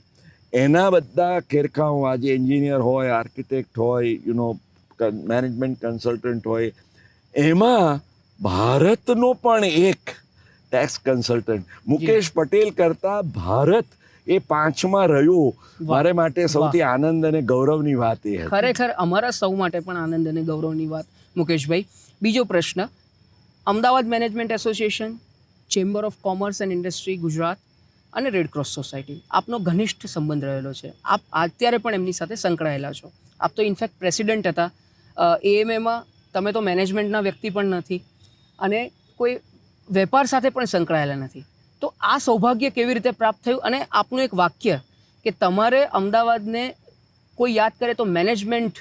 એના બધા કેરખાઓ, આજે એન્જિનિયર હોય, આર્કિટેક્ટ હોય, મેનેજમેન્ટ કન્સલ્ટન્ટ હોય, એમાં ભારતનો પણ એક ટેક્સ કન્સલ્ટન્ટ, મુકેશ પટેલ કરતા ભારત એ 5મા રહ્યું. મારે માટે સૌથી આનંદ અને ગૌરવની વાત એ હતી. ખરેખર અમારા સૌ માટે પણ આનંદ અને ગૌરવની વાત. મુકેશભાઈ, બીજો પ્રશ્ન. Ahmedabad management association, chamber of commerce and industry Gujarat અને રેડ ક્રોસ સોસાયટી, આપનો ઘનિષ્ઠ સંબંધ રહેલો છે. આપ અત્યારે પણ એમની સાથે સંકળાયેલા છો. આપ તો ઇનફેક્ટ પ્રેસિડેન્ટ હતા. AMAમાં તમે તો મેનેજમેન્ટના વ્યક્તિ પણ નથી અને કોઈ વેપાર સાથે પણ સંકળાયેલા નથી. તો આ સૌભાગ્ય કેવી રીતે પ્રાપ્ત થયું? અને આપનું એક વાક્ય કે તમારે અમદાવાદને કોઈ યાદ કરે તો management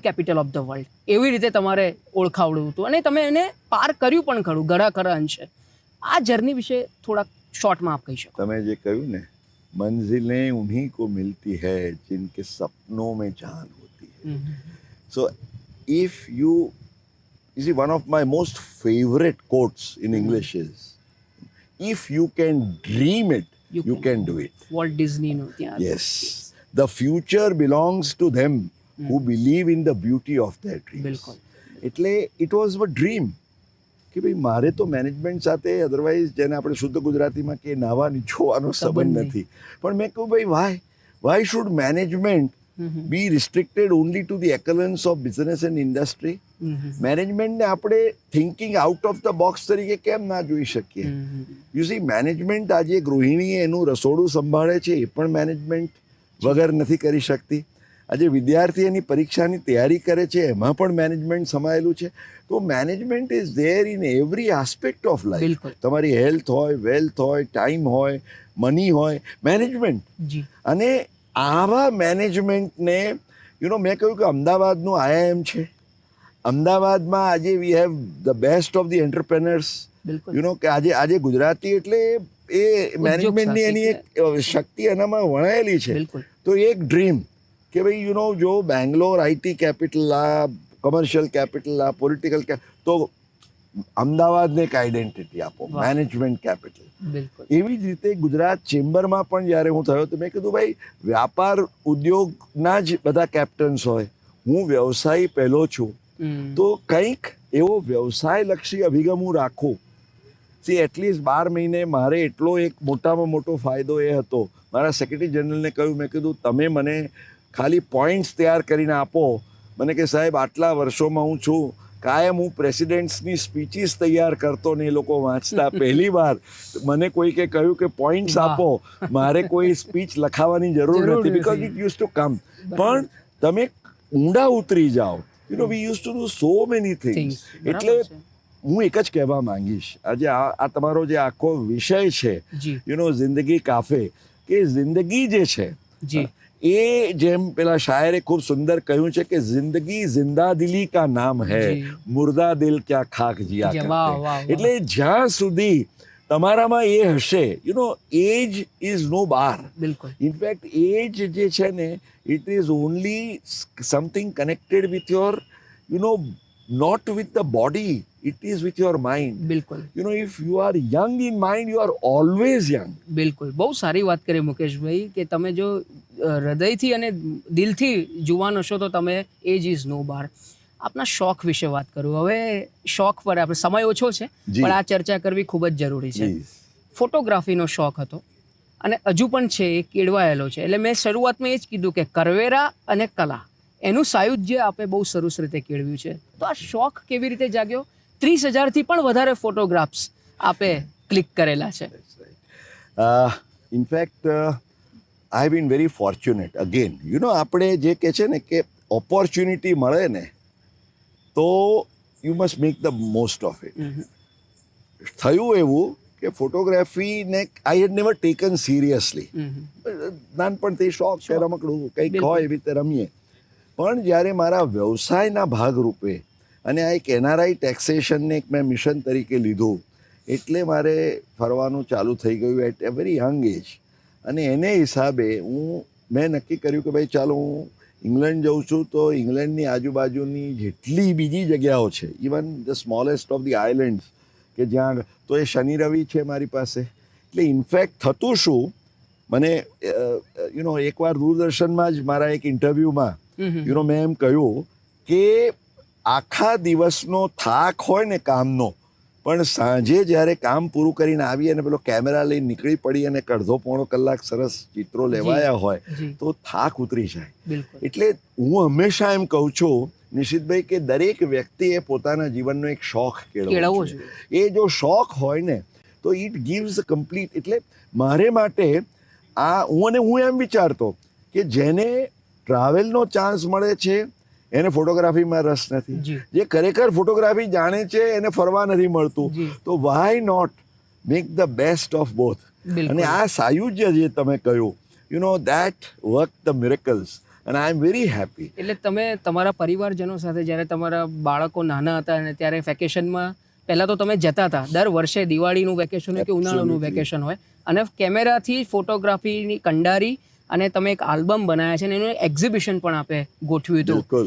capital of the world, એવી રીતે તમારે ઓળખાવડવું હતું અને તમે એને પાર કર્યું પણ ખરું ઘણા ખરા અંશે. આ જર્ની વિશે થોડાક શોર્ટમાં આપ કહી શકો? તમે જે કહ્યું ને, મંઝિલેं उन्हीं को मिलती है जिनके सपनों में जान होती है. So if you see, one of my most favorite quotes in English is, if you can dream it, you can do it. Walt Disney no. Yes. The future belongs to them who believe in the beauty of their dreams. એટલે it was a dream કે ભાઈ મારે તો management સાથે, otherwise જેને આપણે શુદ્ધ ગુજરાતીમાં કે નાવા નીચોવાનો સંબંધ નથી. પણ મેં કહ્યું ભાઈ why should management be restricted only to the excellence of business and industry? મેનેજમેન્ટને આપણે thinking out of the box તરીકે કેમ ના જોઈ શકીએ? યુ સી, મેનેજમેન્ટ આજે ગૃહિણી એનું રસોડું સંભાળે છે એ પણ મેનેજમેન્ટ વગર નથી કરી શકતી. આજે વિદ્યાર્થી એની પરીક્ષાની તૈયારી કરે છે એમાં પણ મેનેજમેન્ટ સમાયેલું છે. તો management is there in every aspect of life. તમારી હેલ્થ હોય, વેલ્થ હોય, ટાઈમ હોય, મની હોય, મેનેજમેન્ટ. અને આવા મેનેજમેન્ટને મેં કહ્યું કે અમદાવાદનું IIM છે. અમદાવાદમાં આજે we have the best of the entrepreneurs. કે આજે ગુજરાતી એટલે એ મેનેજમેન્ટની એની એક શક્તિ એનામાં વણાયેલી છે. તો એક ડ્રીમ કે ભાઈ જો બેંગ્લોર IT કેપિટલ, આ કમર્શિયલ કેપિટલ, આ પોલિટિકલ તો અમદાવાદને એક આઈડેન્ટિટી આપો, મેનેજમેન્ટ કેપિટલ. એવી જ રીતે ગુજરાત ચેમ્બરમાં પણ જ્યારે હું થયો તો મેં કીધું ભાઈ વ્યાપાર ઉદ્યોગના જ બધા કેપ્ટન્સ હોય, હું વ્યવસાયી પહેલો છું, તો કંઈક એવો વ્યવસાયલક્ષી અભિગમ હું રાખું. એટલીસ્ટ 12 મહિને મારે એટલો એક મોટામાં મોટો ફાયદો એ હતો, મારા સેક્રેટરી જનરલને કહ્યું, મેં કીધું તમે મને ખાલી પોઈન્ટ્સ તૈયાર કરીને આપો. મને કે સાહેબ આટલા વર્ષોમાં હું છું, કાયમ હું પ્રેસિડેન્ટ્સની સ્પીચીસ તૈયાર કરતો ને એ લોકો વાંચતા. પહેલી વાર મને કોઈકે કહ્યું કે પોઈન્ટ્સ આપો, મારે કોઈ સ્પીચ લખાવવાની જરૂર નથી, because it use to come. પણ તમે ઊંડા ઉતરી જાઓ. We use to do so many things. એટલે હું એક જ કહેવા માંગીશ, આજે આ તમારો જે આખો વિષય છે જિંદગી કાફે, કે જિંદગી જે છે એ જેમ પેલા શાયરે ખૂબ સુંદર કહ્યું છે કે જિંદગી જિંદા દિલી કા નામ હૈ, મુર્દા દિલ ક્યા ખાક જીયા કરતે. એટલે જ્યાં સુધી તમારામાં એ હશે, age is no bar. In fact એજ જે છે ને, it is only something connected with your, not with the body, it is with your mind. બિલકુલ. If you are young in mind, you are always young. બિલકુલ, બહુ સારી વાત કરી મુકેશભાઈ, કે તમે જો હૃદયથી અને દિલથી જુવાન હશો તો તમે એજ ઇઝ નો બાર. આપના શોખ વિશે વાત કરું હવે. શોખ પર આપણે સમય ઓછો છે પણ આ ચર્ચા કરવી ખૂબ જ જરૂરી છે. ફોટોગ્રાફીનો શોખ હતો અને હજુ પણ છે, એ કેળવાયેલો છે. એટલે મેં શરૂઆતમાં એ જ કીધું કે કરવેરા અને કલા એનું સાયુજ્ય આપે બહુ સરસ રીતે કેળવ્યું છે. તો આ શોખ કેવી રીતે જાગ્યો? 30,000થી પણ વધારે ફોટોગ્રાફ્સ આપે ક્લિક કરેલા છે. In fact I have been very fortunate. Again આપણે જે કહે છે ને કે ઓપોર્ચ્યુનિટી મળે ને તો you must make the most of it. થયું એવું કે ફોટોગ્રાફીને આઈ હેડ નેવર ટેકન સિરિયસલી. નાનપણથી શોખ છે, રમકડું કંઈક હોય એવી રીતે રમીએ. પણ જ્યારે મારા વ્યવસાયના ભાગરૂપે અને આ એક NRI ટેક્સેશનને એક મેં મિશન તરીકે લીધું, એટલે મારે ફરવાનું ચાલુ થઈ ગયું at a very young age. અને એને હિસાબે મેં નક્કી કર્યું કે ભાઈ ચાલો હું ઇંગ્લેન્ડ જાઉં છું, તો ઇંગ્લેન્ડની આજુબાજુની જેટલી બીજી જગ્યાઓ છે, even the smallest of the islands કે જ્યાં, તો એ શનિ રવિ છે મારી પાસે. એટલે ઇનફેક્ટ થતું શું, મને એકવાર દૂરદર્શનમાં જ મારા એક ઇન્ટરવ્યૂમાં મેં એમ કહ્યું કે આખા દિવસનો થાક હોય ને કામનો, પણ સાંજે જ્યારે કામ પૂરું કરીને આવી અને પેલો કેમેરા લઈને નીકળી પડી અને અડધો પોણો કલાક સરસ ચિત્રો લેવાયા હોય તો થાક ઉતરી જાય. એટલે હું હંમેશા એમ કહું છું નિશિતભાઈ કે દરેક વ્યક્તિએ પોતાના જીવનનો એક શોખ કેળવવો જોઈએ. એ જો શોખ હોય ને તો ઇટ ગીવ્સ કમ્પ્લીટ. એટલે મારે માટે હું એમ વિચારતો કે જેને ટ્રાવેલનો ચાન્સ મળે છે એને ફોટોગ્રાફીમાં રસ નથી, જે ખરેખર ફોટોગ્રાફી જાણે છે એને ફરવા નથી મળતું, તો why not make the best of both. અને આ સાયુજ્ય જે તમે કહ્યું, that work the miracles and I am very happy. એટલે તમે તમારા પરિવારજનો સાથે જ્યારે તમારા બાળકો નાના હતા અને ત્યારે વેકેશનમાં પહેલાં તો તમે જતા હતા, દર વર્ષે દિવાળીનું વેકેશન હોય કે ઉનાળાનું વેકેશન હોય, અને કેમેરાથી ફોટોગ્રાફીની કંડારી અને તમે એક આલ્બમ બનાવ્યા છે અને એનું એક્ઝિબિશન પણ આપે ગોઠવ્યું હતું.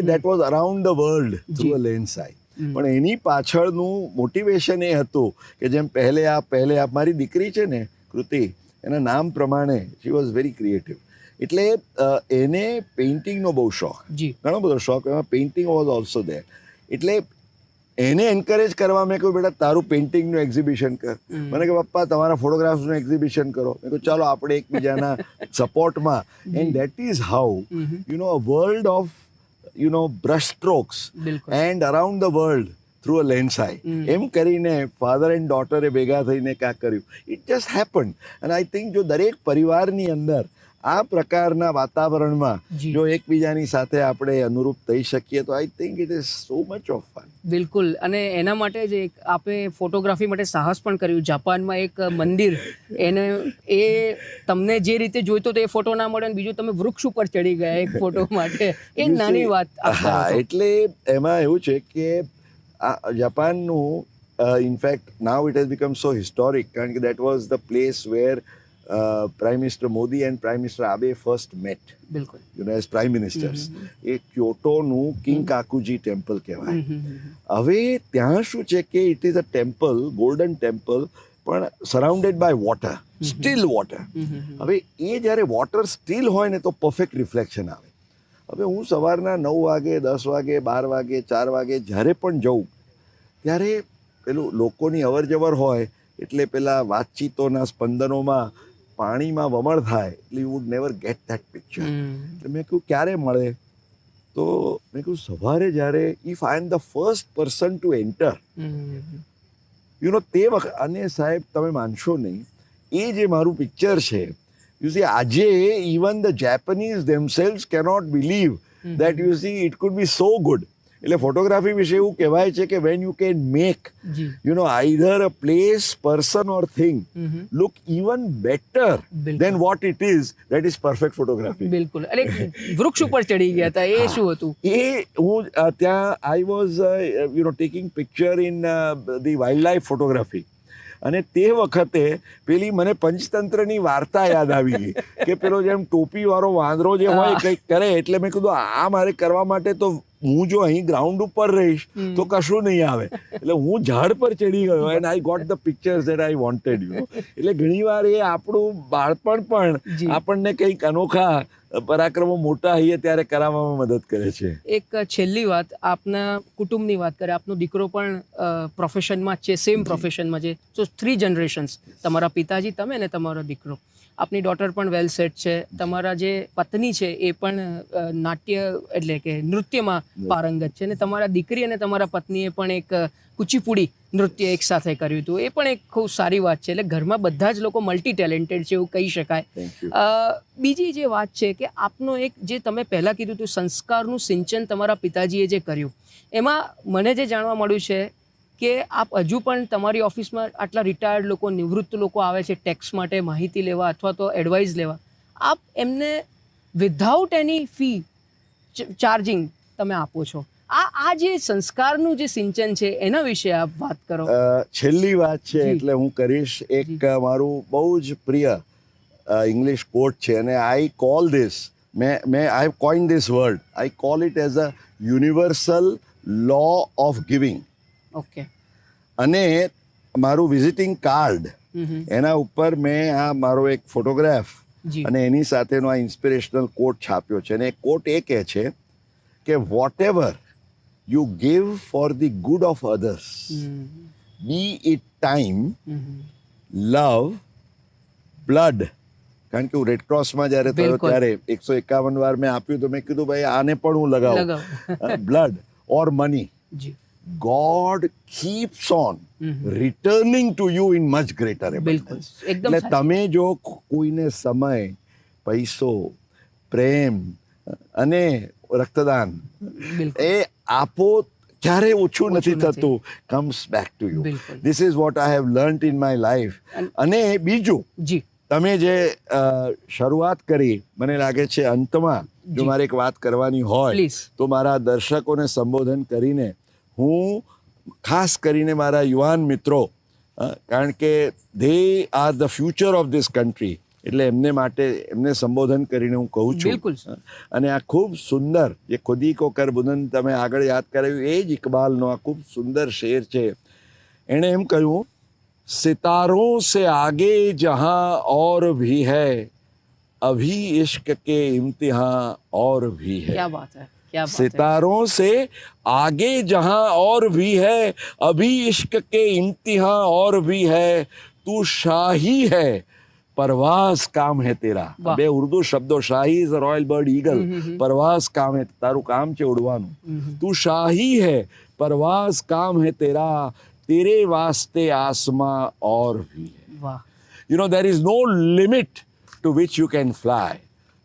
That was around the world through a lens eye. પણ એની પાછળનું મોટિવેશન એ હતું કે જેમ પહેલે આપ મારી દીકરી છે ને કૃતિ, એના નામ પ્રમાણે શી વોઝ વેરી ક્રિએટિવ. એટલે એને પેઇન્ટિંગનો બહુ શોખ, ઘણો બધો શોખ, એમાં પેઇન્ટિંગ વોઝ ઓલ્સો ધેર. એટલે એને એન્કરેજ કરવા મેં કહ્યું બેટા તારું પેઇન્ટિંગનું એક્ઝિબિશન કર. મને કે પપ્પા તમારા ફોટોગ્રાફ્સનું એક્ઝિબિશન કરો. મેં કહ્યું ચાલો આપણે એકબીજાના સપોર્ટમાં. And that is how a world of brush strokes and around the world through a lens eye એમ કરીને ફાધર એન્ડ ડોટરે ભેગા થઈને કાં કર્યું. It just happen. અને આઈ થિંક જો દરેક પરિવારની અંદર આ પ્રકારના વાતાવરણમાં જો એકબીજાની સાથે આપણે અનુરૂપ થઈ શકીએ તો I think it is so much of fun. બિલકુલ. અને એના માટે જ આપે ફોટોગ્રાફી માટે સાહસ પણ કર્યું. જાપાનમાં એક મંદિર એને એ તમને જે રીતે જોઈતો તો એ ફોટો ના મળે, બીજું તમે વૃક્ષ ઉપર ચડી ગયા એક ફોટો માટે. એ નાની વાત. હા, એટલે એમાં એવું છે કે આ જાપાનનું in fact now it has become so historic, કારણ કે that was the place where Prime Minister Modi and Prime Minister Abe first met. બિલકુલ. As Prime Ministers. એ ક્યોટોનું કિંગ કાકુજી ટેમ્પલ કહેવાય. હવે ત્યાં શું છે કે it is a temple, golden temple, પણ surrounded by water, still water. હવે એ જ્યારે વોટર સ્ટીલ હોય ને તો પરફેક્ટ રિફ્લેક્શન આવે. હવે હું સવારના 9 વાગે, 10 વાગે, 12 વાગે, 4 વાગે જ્યારે પણ જઉં ત્યારે પેલું લોકોની અવર જવર હોય એટલે પેલા વાતચીતોના સ્પંદનોમાં પાણીમાં વમળ થાય એટલે you would never get that picture. એટલે મેં કહ્યું ક્યારે મળે? તો મેં કહ્યું સવારે જ્યારે if I am the first person to enter તે વખત. અને સાહેબ તમે માનશો નહીં, એ જે મારું પિક્ચર છે યુ સી આજે even the Japanese themselves cannot believe that you see it could be so good. એટલે ફોટોગ્રાફી વિશે એવું કહેવાય છે કે when you can make either a place, person or thing look even better than what it is, that is perfect photography. બિલકુલ. અરે વૃક્ષ ઉપર ચડી ગયા હતા, એ શું હતું? એ હું ત્યાં I was taking picture in the wild life photography. અને તે વખતે પેલી મને પંચતંત્રની વાર્તા યાદ આવી ગઈ કે પેલો જેમ ટોપીવાળો વાંદરો જે હોય કંઈક કરે. એટલે મેં કીધું આ મારે કરવા માટે તો હું જો અહીં ગ્રાઉન્ડ ઉપર રહીશ તો કશું નહીં આવે. એટલે હું ઝાડ પર ચડી ગયો and I got the pictures that I wanted. એટલે ઘણીવાર એ આપણું બાળપણ પણ આપણને કંઈક અનોખા પરાક્રમો મોટા હઈએ ત્યારે કરાવવામાં મદદ કરે છે. એક છેલ્લી વાત, આપના કુટુંબની વાત કરીએ. આપનો દીકરો પણ પ્રોફેશનમાં છે, સેમ પ્રોફેશનમાં છે. સો 3 જનરેશન્સ, તમારા પિતાજી, તમે અને તમારો દીકરો. આપની ડોટર પણ વેલ સેટ છે. તમારા જે પત્ની છે એ પણ નાટ્ય એટલે કે નૃત્યમાં પારંગત છે. અને તમારા દીકરી અને તમારા પત્નીએ પણ એક કુચીપુડી નૃત્ય એક સાથે કર્યું હતું. એ પણ એક ખૂબ સારી વાત છે. એટલે ઘરમાં બધા જ લોકો મલ્ટી ટેલેન્ટેડ છે એવું કહી શકાય. બીજી જે વાત છે કે આપનો એક જે તમે પહેલાં કીધું હતું સંસ્કારનું સિંચન તમારા પિતાજીએ જે કર્યું, એમાં મને જે જાણવા મળ્યું છે કે આપ હજુ પણ તમારી ઓફિસમાં આટલા રિટાયર્ડ લોકો, નિવૃત્ત લોકો આવે છે ટેક્સ માટે માહિતી લેવા અથવા તો એડવાઇસ લેવા, આપ એમને વિધાઉટ એની ફી ચાર્જિંગ તમે આપો છો. આ જે સંસ્કારનું જે સિંચન છે એના વિશે આપ વાત કરો. છેલ્લી વાત છે એટલે હું કરીશ. એક મારું બહુ જ પ્રિય ઇંગ્લિશ કોટ છે અને I call this, I have coined this word, I call it as a universal law of giving. Okay. અને મારું વિઝિટિંગ કાર્ડ એના ઉપર મેં આ મારો એક ફોટોગ્રાફ અને એની સાથેનો આ ઇન્સ્પિરેશનલ કોટ છાપ્યો છે. અને એ કોટ એ કહે છે કે whatever you give for the good of others, be it time, love, blood. કારણ કે હું રેડ ક્રોસમાં જ્યારે થયો ત્યારે 151 વાર મેં આપ્યું તો મેં કીધું ભાઈ આને પણ હું લગાવું. Blood or money, God keeps on returning to you in much greater abundance. એટલે તમે જો કોઈને સમય, પૈસો, પ્રેમ અને રક્તદાન એ આપો ક્યારેય ઓછું નથી થતું. Comes back to you. This is what I have learnt in my life. અને બીજું તમે જે શરૂઆત કરી, મને લાગે છે અંતમાં જો મારે એક વાત કરવાની હોય તો મારા દર્શકોને સંબોધન કરીને હું ખાસ કરીને મારા યુવાન મિત્રો, કારણ કે they are the future of this country, એટલે એમને માટે એમને સંબોધન કરીને હું કહું છું. અને આ ખૂબ સુંદર જે ખુદી કો કર બુલંદ તમે આગળ યાદ કરાવ્યું એ જ ઇકબાલનો આ ખૂબ સુંદર શેર છે. એણે એમ કહ્યું, સિતારોं से आगे जहाँ और भी है, अभी इश्क के इम्तिहान और भी है. क्या बात है. क्या बात है। सितारों से आगे जहां और भी है, अभी इश्क के इम्तिहां और भी है, तू शाही है, परवास काम है तेरा. વાહ. બે ઉર્દુ શબ્દો, શાહી is a royal bird eagle, પરવાસ કામ હે, તારું કામ છે ઉડવાનું. તું શાહી હે, પરવાસ કામ હે તેરા, तेरे वास्ते आसमां और भी है. વાહ. You know, there is no limit to which you can fly.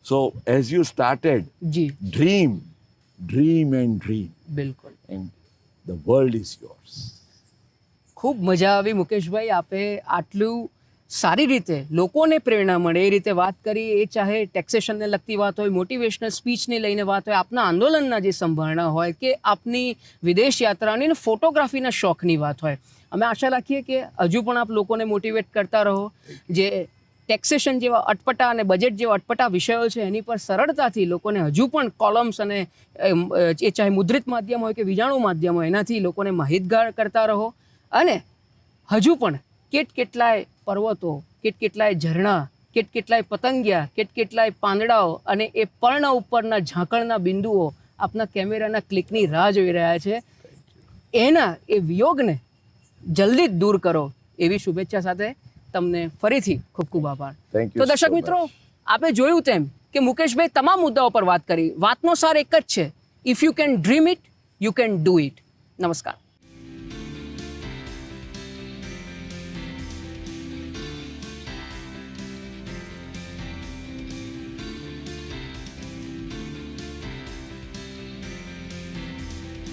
So as you started, G dream, dream and dream, બિલકુલ. and the world is yours. ખૂબ મજા આવી મુકેશભાઈ, આપે આટલું સારી રીતે લોકોને પ્રેરણા મળે એ રીતે વાત કરી. એ ચાહે ટેક્સેશનને લગતી વાત હોય, મોટિવેશનલ સ્પીચને લઈને વાત હોય, આપના આંદોલનના જે સંભાળના હોય, કે આપની વિદેશ યાત્રાની અને ફોટોગ્રાફીના શોખની વાત હોય. અમે આશા રાખીએ કે હજુ પણ આપ લોકોને મોટિવેટ કરતા રહો. જે ટેક્સેશન જેવા અટપટા અને બજેટ જેવા અટપટા વિષયો છે એની પર સરળતાથી લોકોને હજુ પણ કોલમ્સ અને એ ચાહે મુદ્રિત માધ્યમ હોય કે વિજાણુ માધ્યમ હોય એનાથી લોકોને માહિતગાર કરતા રહો. અને હજુ પણ કેટલાય પર્વતો, કેટલાય ઝરણા, કેટલાય પતંગિયા, કેટલાય પાંદડાઓ અને એ પર્ણ ઉપરના ઝાંખળના બિંદુઓ આપના કેમેરાના ક્લિકની રાહ જોઈ રહ્યા છે. એના એ વિયોગને જલ્દી જ દૂર કરો એવી શુભેચ્છા સાથે તમને ફરીથી ખૂબ ખૂબ આભાર. Thank you તો દર્શક so મિત્રો, much. આપે જોયું તેમ કે મુકેશભાઈ તમામ મુદ્દાઓ પર વાત કરી. વાતનો સાર એક જ છે, if you can dream it, you can do it. નમસ્કાર.